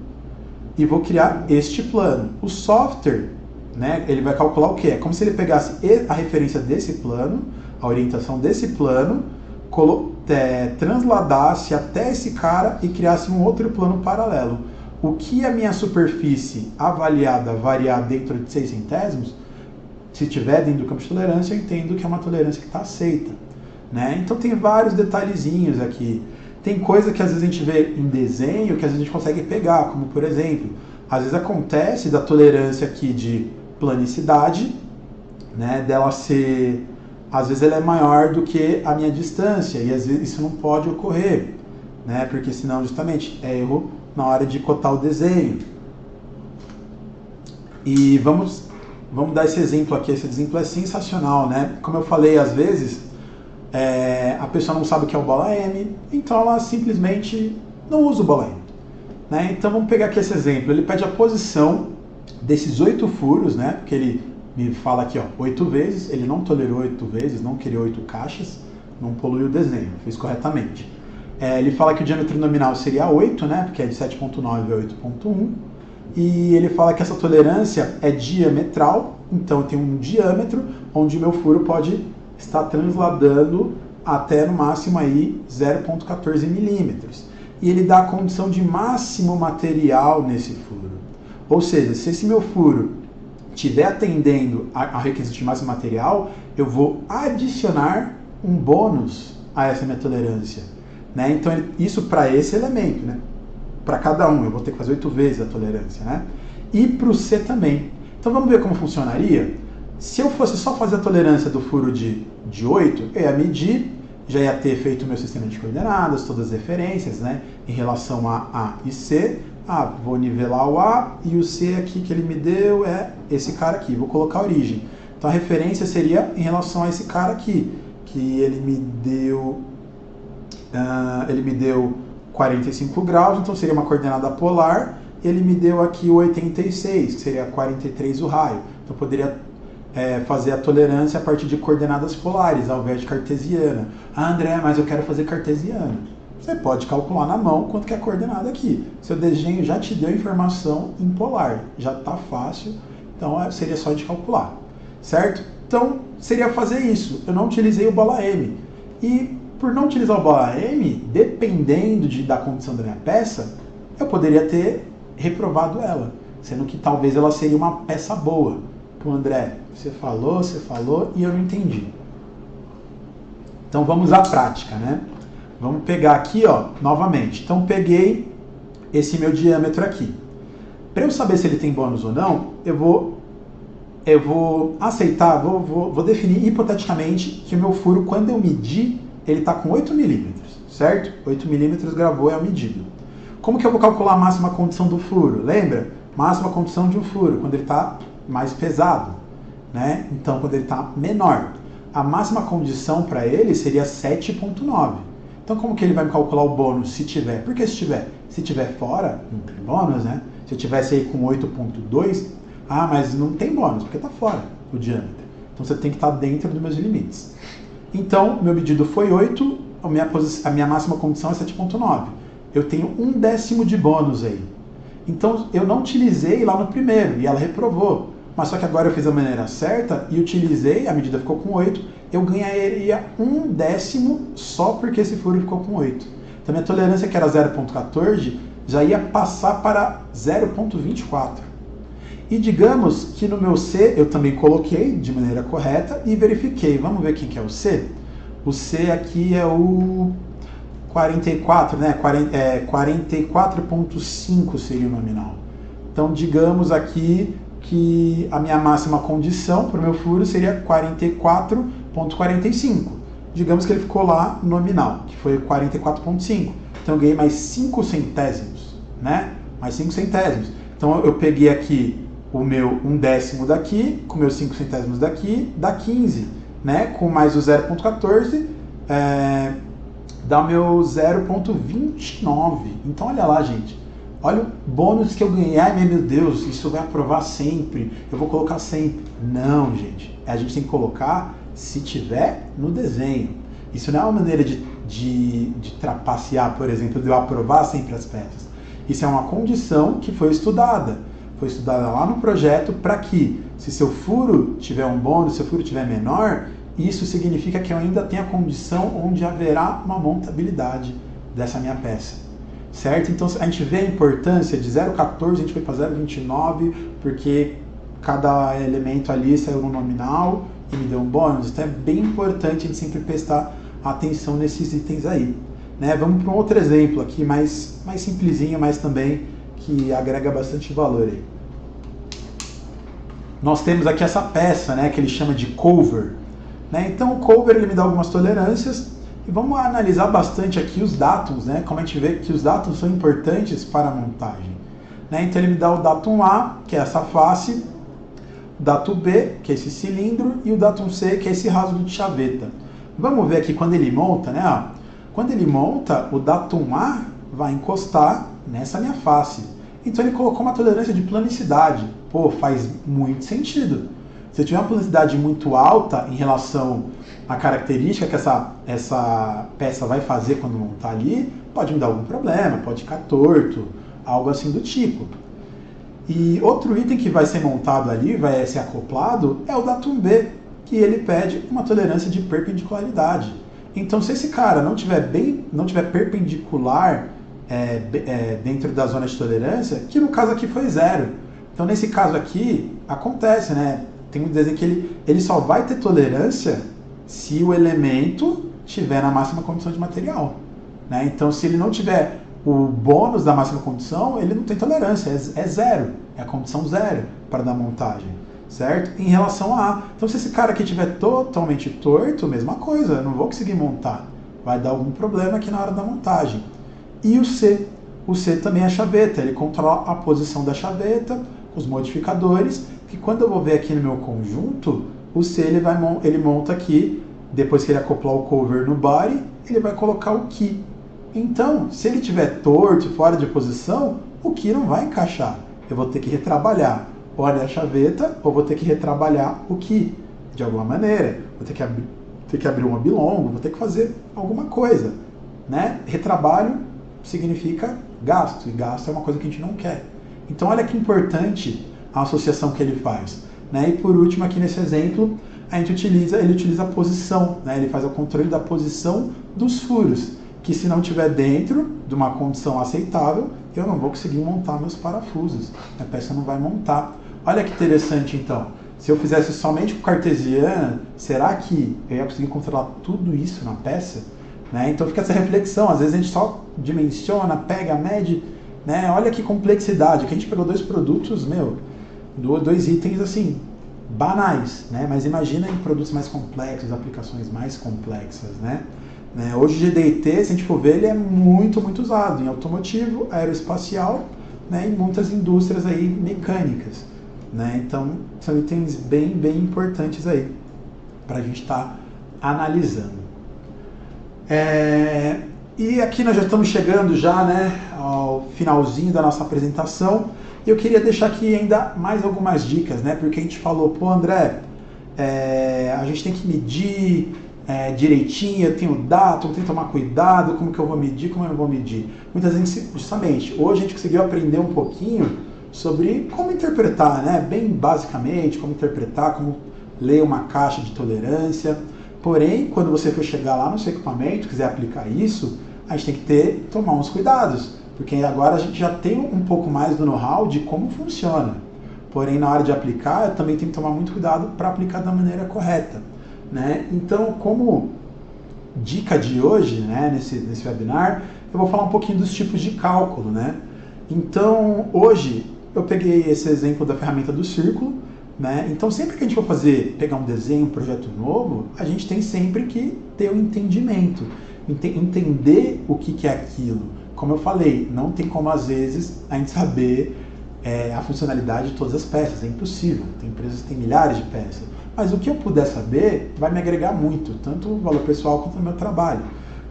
e vou criar este plano. O software, né, ele vai calcular o quê? É como se ele pegasse a referência desse plano, a orientação desse plano, transladasse até esse cara e criasse um outro plano paralelo. O que a minha superfície avaliada variar dentro de 6 centésimos, se estiver dentro do campo de tolerância, eu entendo que é uma tolerância que está aceita, né? Então tem vários detalhezinhos aqui. Tem coisa que às vezes a gente vê em desenho que às vezes a gente consegue pegar, como por exemplo, às vezes acontece da tolerância aqui de planicidade, né, dela ser, às vezes ela é maior do que a minha distância, e às vezes isso não pode ocorrer, né, porque senão justamente é erro na hora de cotar o desenho. E vamos dar esse exemplo aqui, esse exemplo é sensacional, né? Como eu falei, às vezes a pessoa não sabe o que é o bola M, então ela simplesmente não usa o bola M, né? Então vamos pegar aqui esse exemplo, ele pede a posição desses 8 furos, né? Porque ele me fala aqui, ó, 8 vezes, ele não tolerou 8 vezes, não criou 8 caixas, não poluiu o desenho, fez corretamente. Ele fala que o diâmetro nominal seria 8, né? Porque é de 7,9 a 8,1. E ele fala que essa tolerância é diametral, então tem um diâmetro onde o meu furo pode estar transladando até no máximo aí 0,14 milímetros. E ele dá a condição de máximo material nesse furo. Ou seja, se esse meu furo estiver atendendo a requisito de máximo material, eu vou adicionar um bônus a essa minha tolerância, né? Então isso para esse elemento, né? Para cada um, eu vou ter que fazer 8 vezes a tolerância, né? E para o C também. Então vamos ver como funcionaria? Se eu fosse só fazer a tolerância do furo de 8, eu ia medir, já ia ter feito o meu sistema de coordenadas, todas as referências, né? Em relação a A e C. Vou nivelar o A e o C aqui que ele me deu é esse cara aqui, vou colocar a origem. Então a referência seria em relação a esse cara aqui, que ele me deu 45 graus, então seria uma coordenada polar, ele me deu aqui o 86, que seria 43 o raio. Então eu poderia fazer a tolerância a partir de coordenadas polares, ao invés de cartesiana. Ah, André, mas eu quero fazer cartesiana. Você pode calcular na mão quanto que é a coordenada aqui. Seu desenho já te deu informação em polar, já está fácil, então seria só de calcular, certo? Então seria fazer isso. Eu não utilizei o bola M. E por não utilizar o bola M, dependendo da condição da minha peça, eu poderia ter reprovado ela, sendo que talvez ela seria uma peça boa. Pô, André, você falou e eu não entendi. Então vamos à prática, né? Vamos pegar aqui, ó, novamente. Então peguei esse meu diâmetro aqui. Para eu saber se ele tem bônus ou não, eu vou aceitar, vou definir hipoteticamente que o meu furo, quando eu medir, ele está com 8 milímetros, certo? 8 milímetros gravou é a medida. Como que eu vou calcular a máxima condição do furo? Lembra? Máxima condição de um furo, quando ele está mais pesado, né? Então, quando ele está menor. A máxima condição para ele seria 7,9. Então, como que ele vai me calcular o bônus se tiver? Porque se tiver fora, não tem bônus, né? Se eu tivesse aí com 8,2, mas não tem bônus, porque está fora o diâmetro. Então, você tem que estar dentro dos meus limites. Então, meu medido foi 8, a minha máxima condição é 7,9. Eu tenho 1/10 de bônus aí. Então, eu não utilizei lá no primeiro, e ela reprovou. Mas só que agora eu fiz a maneira certa e utilizei, a medida ficou com 8, eu ganharia 1/10 só porque esse furo ficou com 8. Então, minha tolerância, que era 0,14, já ia passar para 0,24. E digamos que no meu C eu também coloquei de maneira correta e verifiquei. Vamos ver quem que é o C? O C aqui é o 44, né? 44,5 seria o nominal. Então, digamos aqui que a minha máxima condição para o meu furo seria 44,45. Digamos que ele ficou lá nominal, que foi 44,5. Então, eu ganhei mais 5 centésimos, né? Mais 5 centésimos. Então, eu peguei aqui o meu 1/10 daqui, com meus 5 centésimos daqui, dá 15, né? Com mais o 0,14, dá o meu 0,29. Então, olha lá, gente. Olha o bônus que eu ganhei. Ai, meu Deus, isso vai aprovar sempre. Eu vou colocar sempre. Não, gente. A gente tem que colocar se tiver no desenho. Isso não é uma maneira de trapacear, por exemplo, de eu aprovar sempre as peças. Isso é uma condição que foi estudada. Foi estudada lá no projeto para que, se seu furo tiver um bônus, se seu furo tiver menor, isso significa que eu ainda tenho a condição onde haverá uma montabilidade dessa minha peça. Certo? Então a gente vê a importância de 0,14, a gente foi para 0,29, porque cada elemento ali saiu no nominal e me deu um bônus. Então é bem importante a gente sempre prestar atenção nesses itens aí. Né? Vamos para um outro exemplo aqui, mais simplesinho, mas também que agrega bastante valor aí. Nós temos aqui essa peça, né, que ele chama de cover. Né? Então o cover ele me dá algumas tolerâncias. E vamos analisar bastante aqui os datums, né? Como a gente vê que os datums são importantes para a montagem. Né? Então ele me dá o datum A, que é essa face, o datum B, que é esse cilindro, e o datum C, que é esse rasgo de chaveta. Vamos ver aqui quando ele monta, né? Quando ele monta, o datum A vai encostar nessa minha face. Então ele colocou uma tolerância de planicidade. Pô, faz muito sentido. Se eu tiver uma planicidade muito alta em relação à característica que essa peça vai fazer quando montar ali, pode me dar algum problema, pode ficar torto, algo assim do tipo. E outro item que vai ser montado ali, vai ser acoplado, é o datum B, que ele pede uma tolerância de perpendicularidade. Então, se esse cara não tiver perpendicular dentro da zona de tolerância, que no caso aqui foi 0. Então, nesse caso aqui, acontece, né? Tem um desenho que ele só vai ter tolerância se o elemento estiver na máxima condição de material. Né? Então, se ele não tiver o bônus da máxima condição, ele não tem tolerância, é 0. É a condição 0 para dar montagem. Certo? Em relação a A. Então, se esse cara aqui estiver totalmente torto, mesma coisa, eu não vou conseguir montar. Vai dar algum problema aqui na hora da montagem. E o C? O C também é a chaveta, ele controla a posição da chaveta, os modificadores, que quando eu vou ver aqui no meu conjunto, o C ele monta aqui, depois que ele acoplar o cover no body, ele vai colocar o key. Então, se ele estiver torto, fora de posição, o que não vai encaixar. Eu vou ter que retrabalhar ou a chaveta, ou vou ter que retrabalhar o que, de alguma maneira. Vou ter que abrir um oblongo, vou ter que fazer alguma coisa. Né? Retrabalho significa gasto, e gasto é uma coisa que a gente não quer. Então olha que importante a associação que ele faz. Né? E por último, aqui nesse exemplo, ele utiliza a posição, né? Ele faz o controle da posição dos furos, que se não estiver dentro de uma condição aceitável, eu não vou conseguir montar meus parafusos, a peça não vai montar. Olha que interessante então, se eu fizesse somente com cartesiana, será que eu ia conseguir controlar tudo isso na peça? Né? Então fica essa reflexão, às vezes a gente só dimensiona, pega, mede, né? Olha que complexidade, que a gente pegou dois produtos, dois itens assim, banais, né? Mas imagina em produtos mais complexos, aplicações mais complexas, né? Hoje o GDT, se a gente for ver, ele é muito, muito usado em automotivo, aeroespacial, né? E muitas indústrias aí mecânicas, né? Então são itens bem, bem importantes aí para a gente estar analisando. E aqui nós já estamos chegando já, né, ao finalzinho da nossa apresentação. Eu queria deixar aqui ainda mais algumas dicas, né? Porque a gente falou, pô, André, a gente tem que medir direitinho, eu tenho dado, eu tenho que tomar cuidado, como que eu vou medir, como eu não vou medir. Muitas vezes, justamente, hoje a gente conseguiu aprender um pouquinho sobre como interpretar, né? Bem basicamente, como interpretar, como ler uma caixa de tolerância. Porém, quando você for chegar lá no seu equipamento, quiser aplicar isso, a gente tem que tomar uns cuidados, porque agora a gente já tem um pouco mais do know-how de como funciona. Porém, na hora de aplicar, eu também tenho que tomar muito cuidado para aplicar da maneira correta. Né? Então, como dica de hoje, né, nesse webinar, eu vou falar um pouquinho dos tipos de cálculo. Né? Então, hoje, eu peguei esse exemplo da ferramenta do círculo. Né? Então, sempre que a gente for pegar um desenho, um projeto novo, a gente tem sempre que ter um entendimento, entender o que é aquilo. Como eu falei, não tem como, às vezes, a gente saber a funcionalidade de todas as peças, é impossível. Tem empresas que têm milhares de peças. Mas o que eu puder saber vai me agregar muito, tanto o valor pessoal quanto o meu trabalho.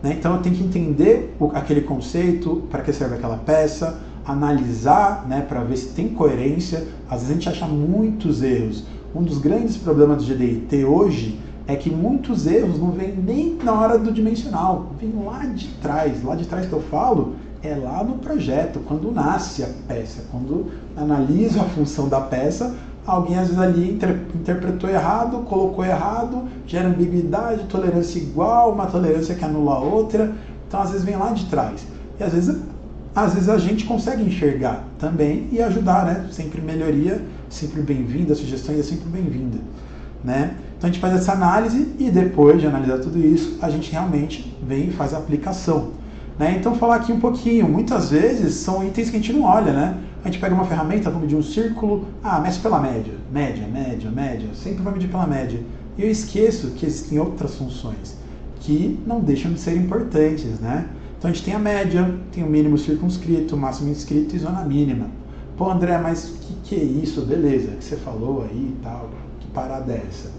Né? Então, eu tenho que entender aquele conceito, para que serve aquela peça, analisar, né, para ver se tem coerência. Às vezes a gente acha muitos erros. Um dos grandes problemas do GDIT hoje é que muitos erros não vêm nem na hora do dimensional, vem lá de trás. Lá de trás que eu falo é lá no projeto, quando nasce a peça, quando analisa a função da peça, alguém às vezes ali interpretou errado, colocou errado, gera ambiguidade, tolerância igual, uma tolerância que anula a outra. Então às vezes vem lá de trás. E às vezes a gente consegue enxergar também e ajudar, né? Sempre melhoria, sempre bem-vinda, sugestões é sempre bem-vinda, né? Então a gente faz essa análise e depois de analisar tudo isso, a gente realmente vem e faz a aplicação, né? Então falar aqui um pouquinho, muitas vezes são itens que a gente não olha, né? A gente pega uma ferramenta, vamos medir um círculo, mede pela média, média, sempre vai medir pela média. E eu esqueço que existem outras funções que não deixam de ser importantes, né? Então a gente tem a média, tem o mínimo circunscrito, o máximo inscrito e zona mínima. Pô, André, mas que é isso? Beleza, que você falou aí e tal, que parada é essa?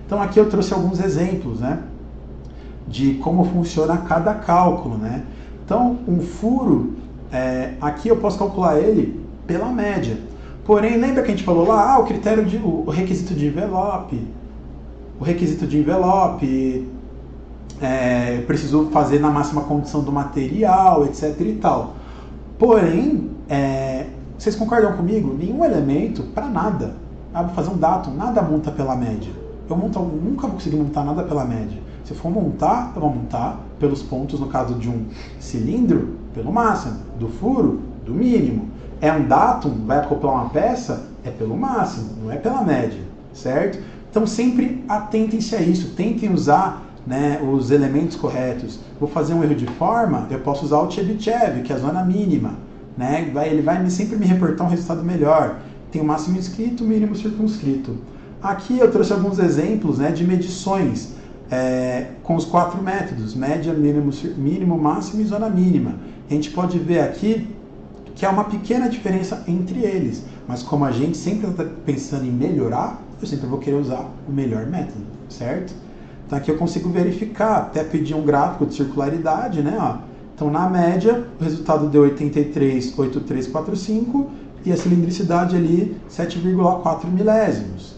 Então aqui eu trouxe alguns exemplos, né, de como funciona cada cálculo, né? Então um furo, aqui eu posso calcular ele pela média. Porém, lembra que a gente falou lá, o requisito de envelope, eu preciso fazer na máxima condição do material, etc e tal. Porém, vocês concordam comigo? Nenhum elemento, para nada, vou fazer um datum, nada monta pela média. Eu nunca vou conseguir montar nada pela média. Se eu for montar, eu vou montar pelos pontos, no caso de um cilindro, pelo máximo, do furo, do mínimo. É um datum, vai acoplar uma peça, é pelo máximo, não é pela média, certo? Então sempre atentem-se a isso, tentem usar, né, os elementos corretos. Vou fazer um erro de forma, eu posso usar o Chebyshev, que é a zona mínima, né? Ele vai sempre me reportar um resultado melhor. Tem o máximo inscrito, o mínimo circunscrito. Aqui eu trouxe alguns exemplos, né, de medições com os 4 métodos, média, mínimo, máximo e zona mínima. A gente pode ver aqui que há uma pequena diferença entre eles, mas como a gente sempre está pensando em melhorar, eu sempre vou querer usar o melhor método, certo? Então aqui eu consigo verificar, até pedir um gráfico de circularidade, né? Ó. Então, na média, o resultado deu 83,8345 e a cilindricidade ali 7,4 milésimos.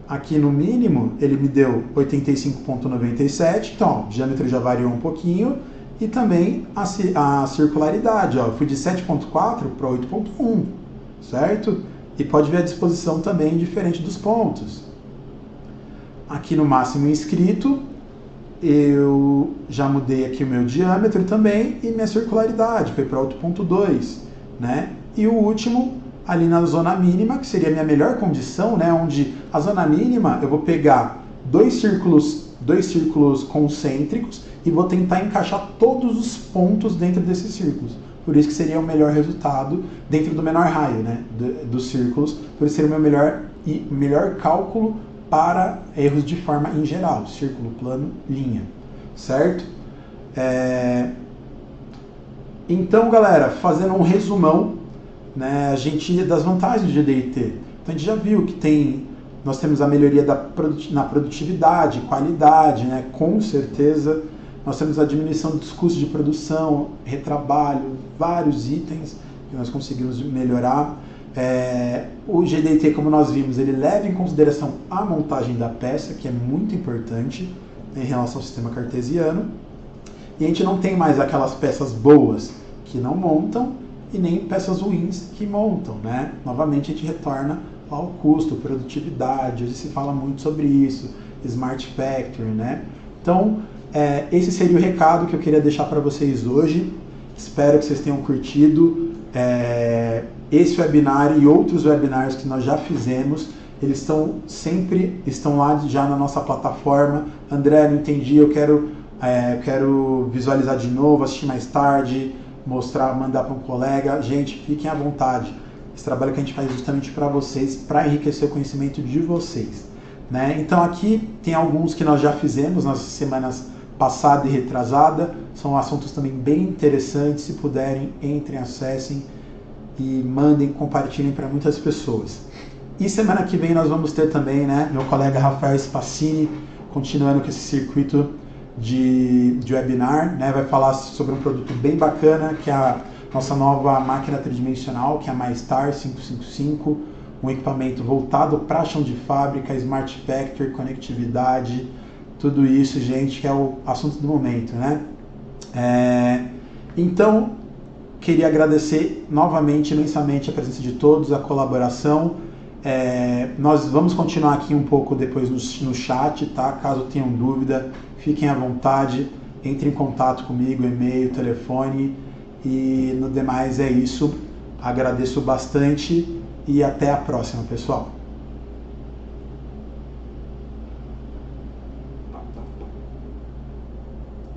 Aqui no mínimo, ele me deu 85,97, então ó, o diâmetro já variou um pouquinho, e também a circularidade, ó, eu fui de 7,4 para 8,1, certo? E pode ver a disposição também diferente dos pontos. Aqui no máximo inscrito, eu já mudei aqui o meu diâmetro também e minha circularidade, foi para 8,2, né? E o último, ali na zona mínima, que seria a minha melhor condição, né? Onde a zona mínima eu vou pegar dois círculos concêntricos e vou tentar encaixar todos os pontos dentro desses círculos. Por isso que seria o melhor resultado dentro do menor raio, né? Dos círculos, por isso seria o meu melhor cálculo para erros de forma em geral, círculo, plano, linha, certo? Então, galera, fazendo um resumão, né, das vantagens do GDIT. Então, a gente já viu que nós temos a melhoria na produtividade, qualidade, né, com certeza. Nós temos a diminuição dos custos de produção, retrabalho, vários itens que nós conseguimos melhorar. O GDIT, como nós vimos, ele leva em consideração a montagem da peça, que é muito importante, né, em relação ao sistema cartesiano. E a gente não tem mais aquelas peças boas que não montam e nem peças ruins que montam, né? Novamente a gente retorna ao custo, produtividade, hoje se fala muito sobre isso, Smart Factory, né? Então, esse seria o recado que eu queria deixar para vocês hoje. Espero que vocês tenham curtido esse webinar e outros webinars que nós já fizemos. Eles estão lá já na nossa plataforma. André, não entendi, eu quero visualizar de novo, assistir mais tarde, mostrar, mandar para um colega. Gente, fiquem à vontade. Esse trabalho que a gente faz justamente para vocês, para enriquecer o conhecimento de vocês, né? Então aqui tem alguns que nós já fizemos nas semanas passada e retrasada. São assuntos também bem interessantes. Se puderem, entrem, acessem e mandem, compartilhem para muitas pessoas. E semana que vem nós vamos ter também, né, meu colega Rafael Spassini, continuando com esse circuito de webinar, né, vai falar sobre um produto bem bacana, que é a nossa nova máquina tridimensional, que é a MyStar 555, um equipamento voltado para chão de fábrica, Smart Factory, conectividade, tudo isso, gente, que é o assunto do momento, né? Então, queria agradecer novamente, imensamente, a presença de todos, a colaboração. Nós vamos continuar aqui um pouco depois no chat, tá? Caso tenham dúvida, fiquem à vontade, entrem em contato comigo, e-mail, telefone, e no demais é isso. Agradeço bastante e até a próxima, pessoal.